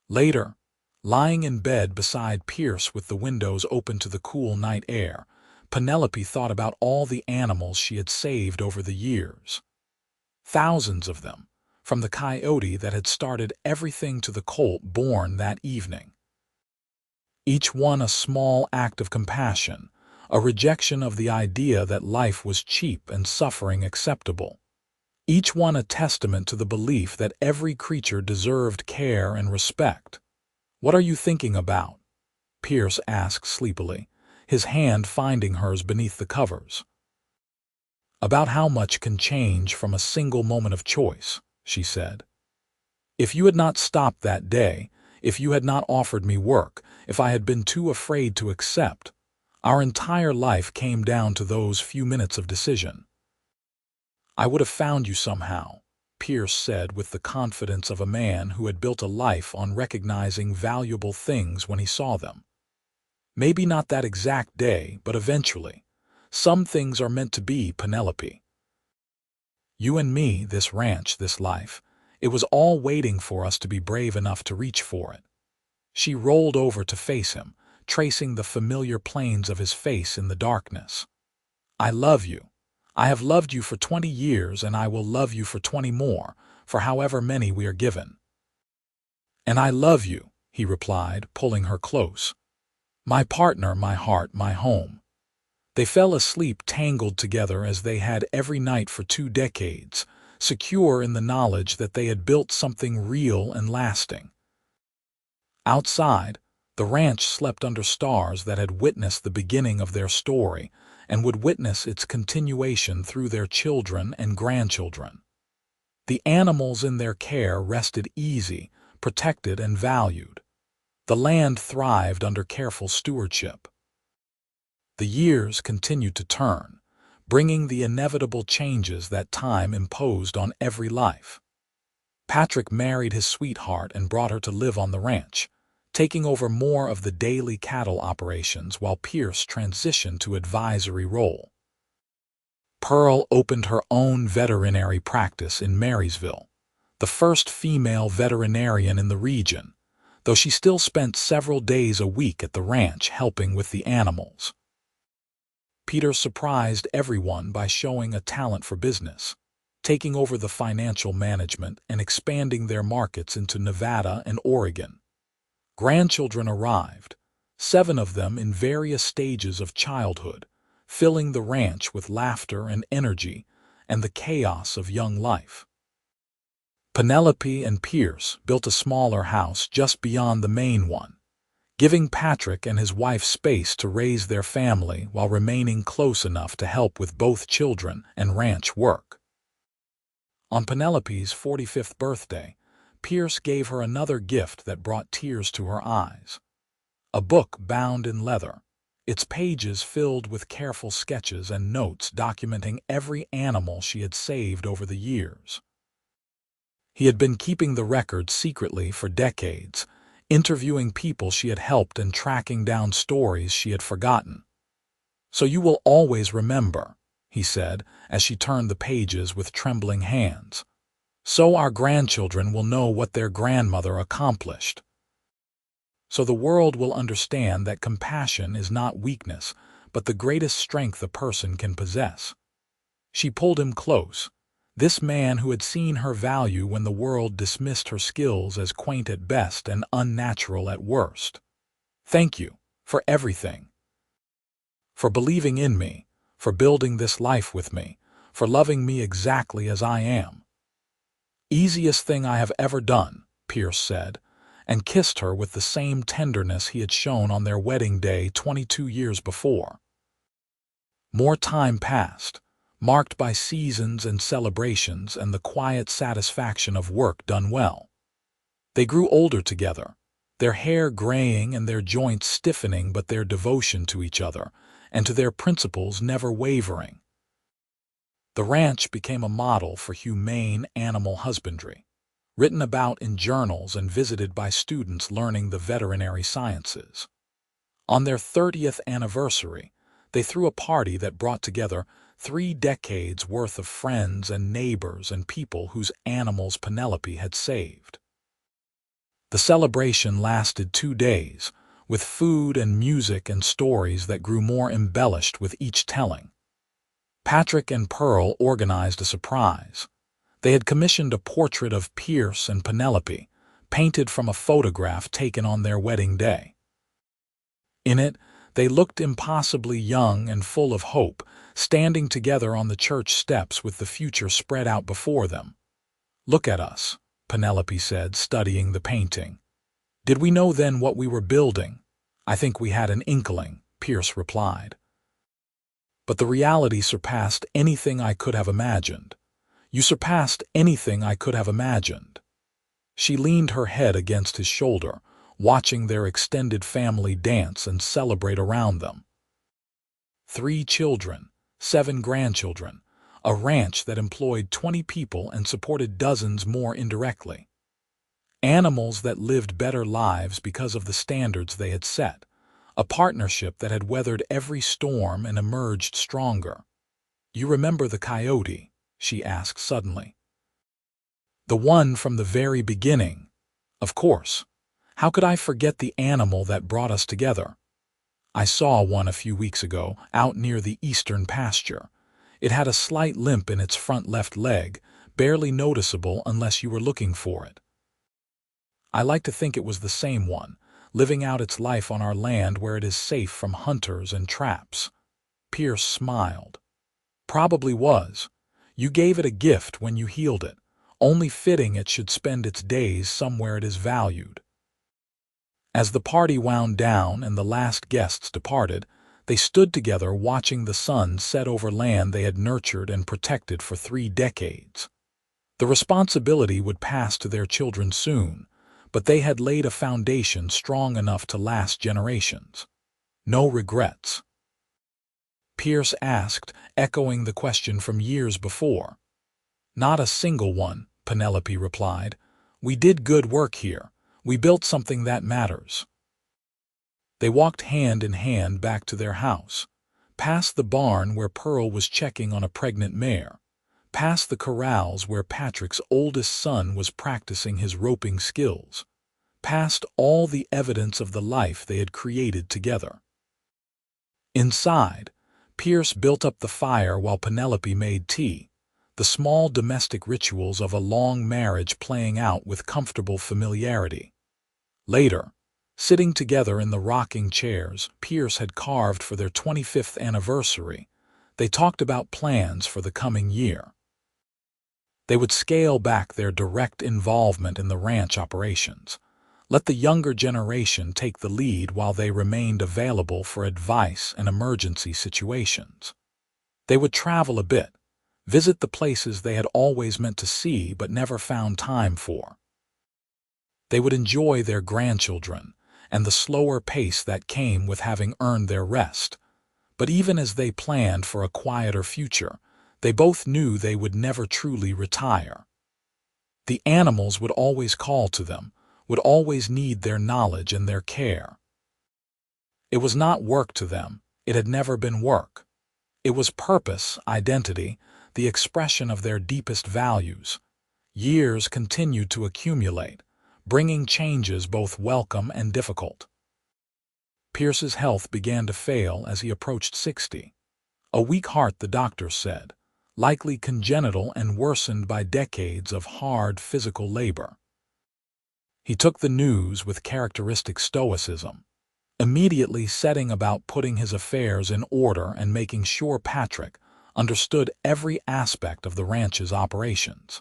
Later, lying in bed beside Pierce with the windows open to the cool night air, Penelope thought about all the animals she had saved over the years. Thousands of them, from the coyote that had started everything to the colt born that evening. Each one a small act of compassion, a rejection of the idea that life was cheap and suffering acceptable. Each one a testament to the belief that every creature deserved care and respect. "What are you thinking about?" Pierce asked sleepily, his hand finding hers beneath the covers. "About how much can change from a single moment of choice," she said. "If you had not stopped that day, if you had not offered me work, if I had been too afraid to accept, our entire life came down to those few minutes of decision." "I would have found you somehow," Pierce said with the confidence of a man who had built a life on recognizing valuable things when he saw them. "Maybe not that exact day, but eventually. Some things are meant to be, Penelope. You and me, this ranch, this life, it was all waiting for us to be brave enough to reach for it." She rolled over to face him, tracing the familiar planes of his face in the darkness. "I love you. I have loved you for 20 years, and I will love you for 20 more, for however many we are given." "And I love you," he replied, pulling her close. "My partner, my heart, my home." They fell asleep tangled together as they had every night for 2 decades, secure in the knowledge that they had built something real and lasting. Outside, the ranch slept under stars that had witnessed the beginning of their story and would witness its continuation through their children and grandchildren. The animals in their care rested easy, protected, and valued. The land thrived under careful stewardship. The years continued to turn, bringing the inevitable changes that time imposed on every life. Patrick married his sweetheart and brought her to live on the ranch, taking over more of the daily cattle operations while Pierce transitioned to advisory role. Pearl opened her own veterinary practice in Marysville, the first female veterinarian in the region, though she still spent several days a week at the ranch helping with the animals. Peter surprised everyone by showing a talent for business, taking over the financial management and expanding their markets into Nevada and Oregon. Grandchildren arrived, 7 of them in various stages of childhood, filling the ranch with laughter and energy and the chaos of young life. Penelope and Pierce built a smaller house just beyond the main one, giving Patrick and his wife space to raise their family while remaining close enough to help with both children and ranch work. On Penelope's 45th birthday, Pierce gave her another gift that brought tears to her eyes. A book bound in leather, its pages filled with careful sketches and notes documenting every animal she had saved over the years. He had been keeping the record secretly for decades, interviewing people she had helped and tracking down stories she had forgotten. "So you will always remember," he said as she turned the pages with trembling hands. "So our grandchildren will know what their grandmother accomplished. So the world will understand that compassion is not weakness, but the greatest strength a person can possess." She pulled him close, this man who had seen her value when the world dismissed her skills as quaint at best and unnatural at worst. "Thank you for everything. For believing in me, for building this life with me, for loving me exactly as I am." "Easiest thing I have ever done," Pierce said, and kissed her with the same tenderness he had shown on their wedding day 22 years before. More time passed, marked by seasons and celebrations and the quiet satisfaction of work done well. They grew older together, their hair graying and their joints stiffening, but their devotion to each other and to their principles never wavering. The ranch became a model for humane animal husbandry, written about in journals and visited by students learning the veterinary sciences. On their 30th anniversary, they threw a party that brought together 3 decades worth of friends and neighbors and people whose animals Penelope had saved. The celebration lasted 2 days, with food and music and stories that grew more embellished with each telling. Patrick and Pearl organized a surprise. They had commissioned a portrait of Pierce and Penelope, painted from a photograph taken on their wedding day. In it, they looked impossibly young and full of hope, standing together on the church steps with the future spread out before them. "Look at us," Penelope said, studying the painting. "Did we know then what we were building?" "I think we had an inkling," Pierce replied. "But the reality surpassed anything I could have imagined. You surpassed anything I could have imagined." She leaned her head against his shoulder, watching their extended family dance and celebrate around them. 3 children, 7 grandchildren, a ranch that employed 20 people and supported dozens more indirectly. Animals that lived better lives because of the standards they had set, a partnership that had weathered every storm and emerged stronger. "You remember the coyote?" she asked suddenly. "The one from the very beginning." "Of course. How could I forget the animal that brought us together? I saw one a few weeks ago, out near the eastern pasture. It had a slight limp in its front left leg, barely noticeable unless you were looking for it. I like to think it was the same one, living out its life on our land where it is safe from hunters and traps." Pierce smiled. "Probably was. You gave it a gift when you healed it, only fitting it should spend its days somewhere it is valued. As the party wound down and the last guests departed, they stood together watching the sun set over land they had nurtured and protected for 3 decades. The responsibility would pass to their children soon, but they had laid a foundation strong enough to last generations. No regrets? Pierce asked, echoing the question from years before. Not a single one, Penelope replied. We did good work here. We built something that matters. They walked hand in hand back to their house, past the barn where Pearl was checking on a pregnant mare, past the corrals where Patrick's oldest son was practicing his roping skills, past all the evidence of the life they had created together. Inside, Pierce built up the fire while Penelope made tea, the small domestic rituals of a long marriage playing out with comfortable familiarity. Later, sitting together in the rocking chairs Pierce had carved for their 25th anniversary, they talked about plans for the coming year. They would scale back their direct involvement in the ranch operations, let the younger generation take the lead while they remained available for advice and emergency situations. They would travel a bit, visit the places they had always meant to see but never found time for. They would enjoy their grandchildren and the slower pace that came with having earned their rest. But even as they planned for a quieter future, they both knew they would never truly retire. The animals would always call to them, would always need their knowledge and their care. It was not work to them. It had never been work. It was purpose, identity, the expression of their deepest values. Years continued to accumulate, bringing changes both welcome and difficult. Pierce's health began to fail as he approached 60. A weak heart, the doctors said, likely congenital and worsened by decades of hard physical labor. He took the news with characteristic stoicism, immediately setting about putting his affairs in order and making sure Patrick understood every aspect of the ranch's operations.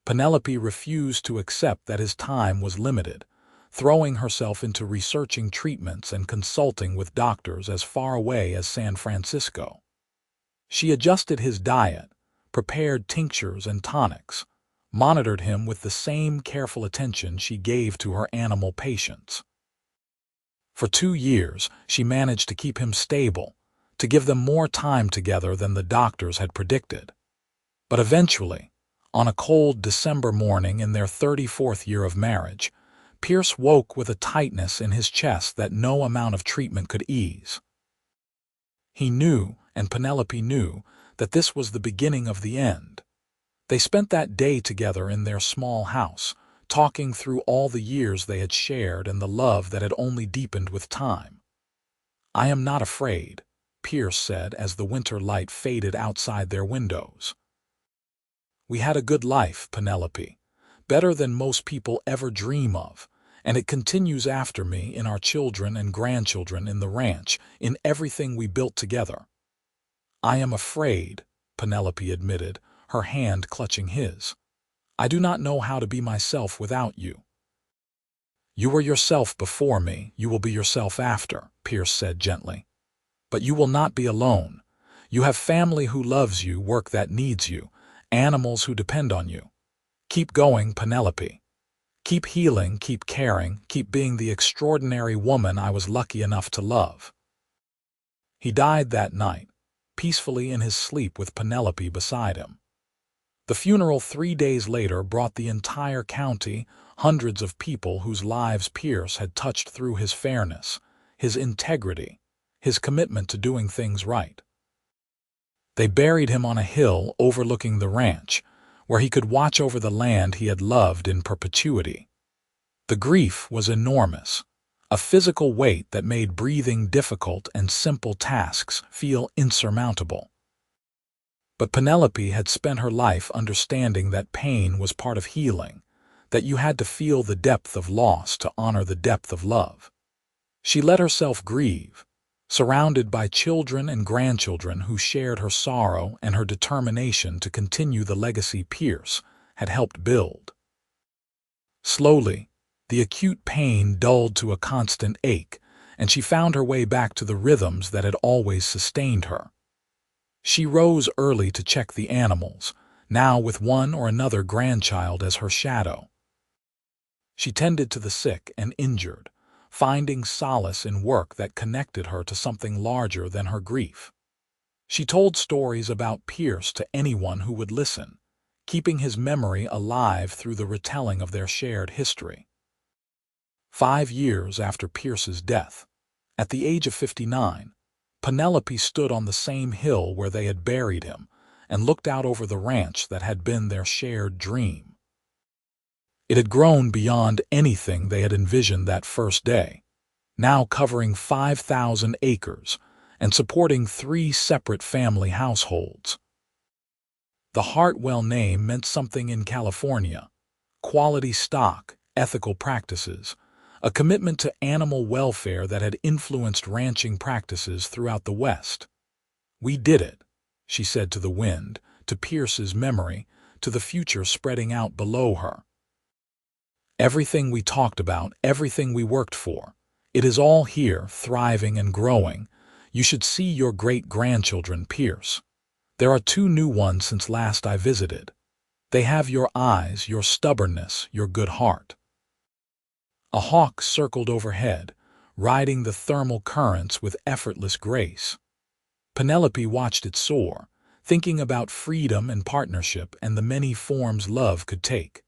Penelope refused to accept that his time was limited, throwing herself into researching treatments and consulting with doctors as far away as San Francisco. She adjusted his diet, prepared tinctures and tonics, monitored him with the same careful attention she gave to her animal patients. For 2 years, she managed to keep him stable, to give them more time together than the doctors had predicted. But eventually, on a cold December morning in their 34th year of marriage, Pierce woke with a tightness in his chest that no amount of treatment could ease. He knew, and Penelope knew, that this was the beginning of the end. They spent that day together in their small house, talking through all the years they had shared and the love that had only deepened with time. "I am not afraid," Pierce said as the winter light faded outside their windows. "We had a good life, Penelope, better than most people ever dream of, and it continues after me in our children and grandchildren in the ranch, in everything we built together." "I am afraid," Penelope admitted, her hand clutching his. "I do not know how to be myself without you." "You were yourself before me, you will be yourself after," Pierce said gently. "But you will not be alone. You have family who loves you, work that needs you, animals who depend on you. Keep going, Penelope. Keep healing, keep caring, keep being the extraordinary woman I was lucky enough to love." He died that night, peacefully in his sleep with Penelope beside him. The funeral 3 days later brought the entire county, hundreds of people whose lives Pierce had touched through his fairness, his integrity, his commitment to doing things right. They buried him on a hill overlooking the ranch, where he could watch over the land he had loved in perpetuity. The grief was enormous, a physical weight that made breathing difficult and simple tasks feel insurmountable. But Penelope had spent her life understanding that pain was part of healing, that you had to feel the depth of loss to honor the depth of love. She let herself grieve, surrounded by children and grandchildren who shared her sorrow and her determination to continue the legacy Pierce had helped build. Slowly, the acute pain dulled to a constant ache, and she found her way back to the rhythms that had always sustained her. She rose early to check the animals, now with one or another grandchild as her shadow. She tended to the sick and injured, finding solace in work that connected her to something larger than her grief. She told stories about Pierce to anyone who would listen, keeping his memory alive through the retelling of their shared history. 5 years after Pierce's death, at the age of 59, Penelope stood on the same hill where they had buried him and looked out over the ranch that had been their shared dream. It had grown beyond anything they had envisioned that first day, now covering 5,000 acres and supporting 3 separate family households. The Hartwell name meant something in California: quality stock, ethical practices, a commitment to animal welfare that had influenced ranching practices throughout the West. "We did it," she said to the wind, to Pierce's memory, to the future spreading out below her. "Everything we talked about, everything we worked for, it is all here, thriving and growing. You should see your great-grandchildren, Pierce. There are 2 new ones since last I visited. They have your eyes, your stubbornness, your good heart." A hawk circled overhead, riding the thermal currents with effortless grace. Penelope watched it soar, thinking about freedom and partnership and the many forms love could take.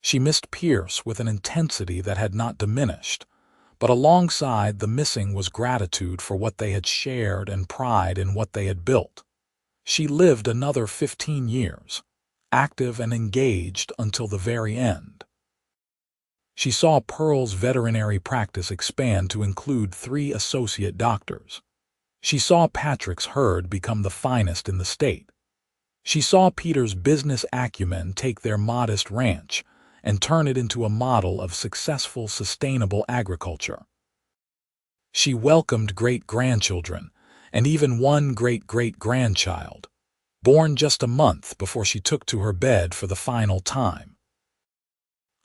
She missed Pierce with an intensity that had not diminished, but alongside the missing was gratitude for what they had shared and pride in what they had built. She lived another 15 years, active and engaged until the very end. She saw Pearl's veterinary practice expand to include 3 associate doctors. She saw Patrick's herd become the finest in the state. She saw Peter's business acumen take their modest ranch and turn it into a model of successful, sustainable agriculture. She welcomed great-grandchildren, and even one great-great-grandchild, born just a month before she took to her bed for the final time.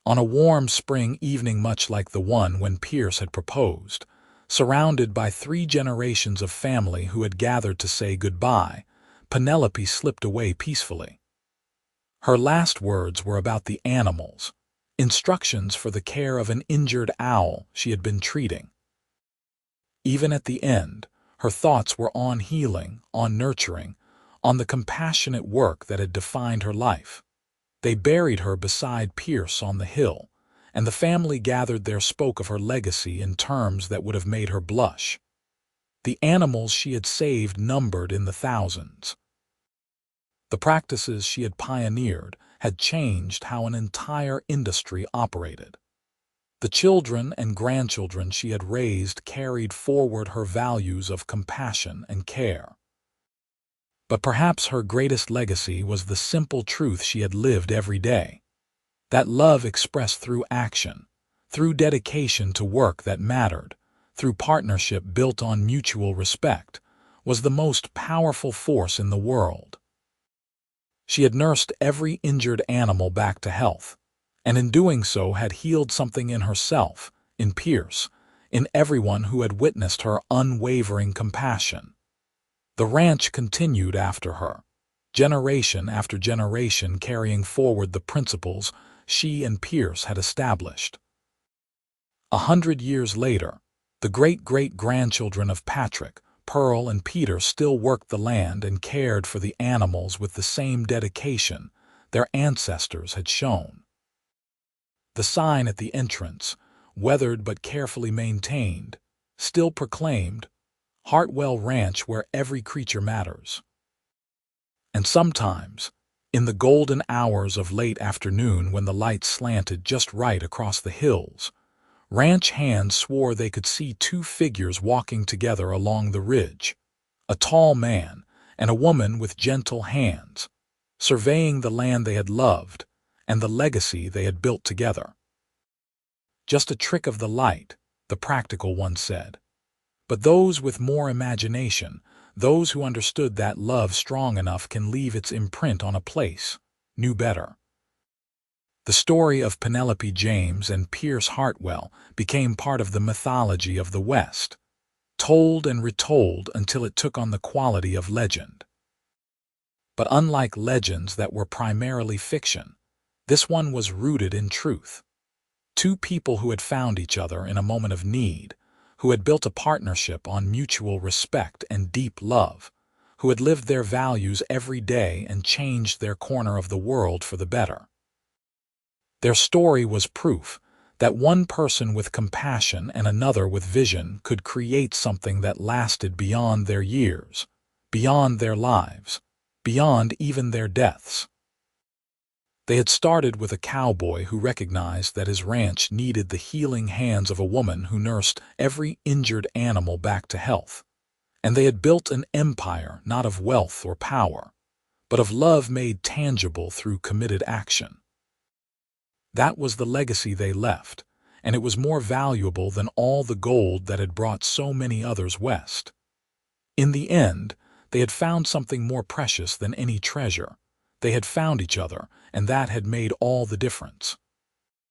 On a warm spring evening much like the one when Pierce had proposed, surrounded by 3 generations of family who had gathered to say goodbye, Penelope slipped away peacefully. Her last words were about the animals, instructions for the care of an injured owl she had been treating. Even at the end, her thoughts were on healing, on nurturing, on the compassionate work that had defined her life. They buried her beside Pierce on the hill, and the family gathered there spoke of her legacy in terms that would have made her blush. The animals she had saved numbered in the thousands. The practices she had pioneered had changed how an entire industry operated. The children and grandchildren she had raised carried forward her values of compassion and care. But perhaps her greatest legacy was the simple truth she had lived every day: that love expressed through action, through dedication to work that mattered, through partnership built on mutual respect, was the most powerful force in the world. She had nursed every injured animal back to health, and in doing so had healed something in herself, in Pierce, in everyone who had witnessed her unwavering compassion. The ranch continued after her, generation after generation carrying forward the principles she and Pierce had established. 100 years later, the great-great-grandchildren of Patrick, Pearl, and Peter still worked the land and cared for the animals with the same dedication their ancestors had shown. The sign at the entrance, weathered but carefully maintained, still proclaimed, "Hartwell Ranch, where every creature matters." And sometimes, in the golden hours of late afternoon when the light slanted just right across the hills, ranch hands swore they could see 2 figures walking together along the ridge, a tall man and a woman with gentle hands, surveying the land they had loved and the legacy they had built together. "Just a trick of the light," the practical one said. But those with more imagination, those who understood that love strong enough can leave its imprint on a place, knew better. The story of Penelope James and Pierce Hartwell became part of the mythology of the West, told and retold until it took on the quality of legend. But unlike legends that were primarily fiction, this one was rooted in truth. Two people who had found each other in a moment of need, who had built a partnership on mutual respect and deep love, who had lived their values every day and changed their corner of the world for the better. Their story was proof that one person with compassion and another with vision could create something that lasted beyond their years, beyond their lives, beyond even their deaths. They had started with a cowboy who recognized that his ranch needed the healing hands of a woman who nursed every injured animal back to health. And they had built an empire not of wealth or power, but of love made tangible through committed action. That was the legacy they left, and it was more valuable than all the gold that had brought so many others west. In the end, they had found something more precious than any treasure. They had found each other, and that had made all the difference.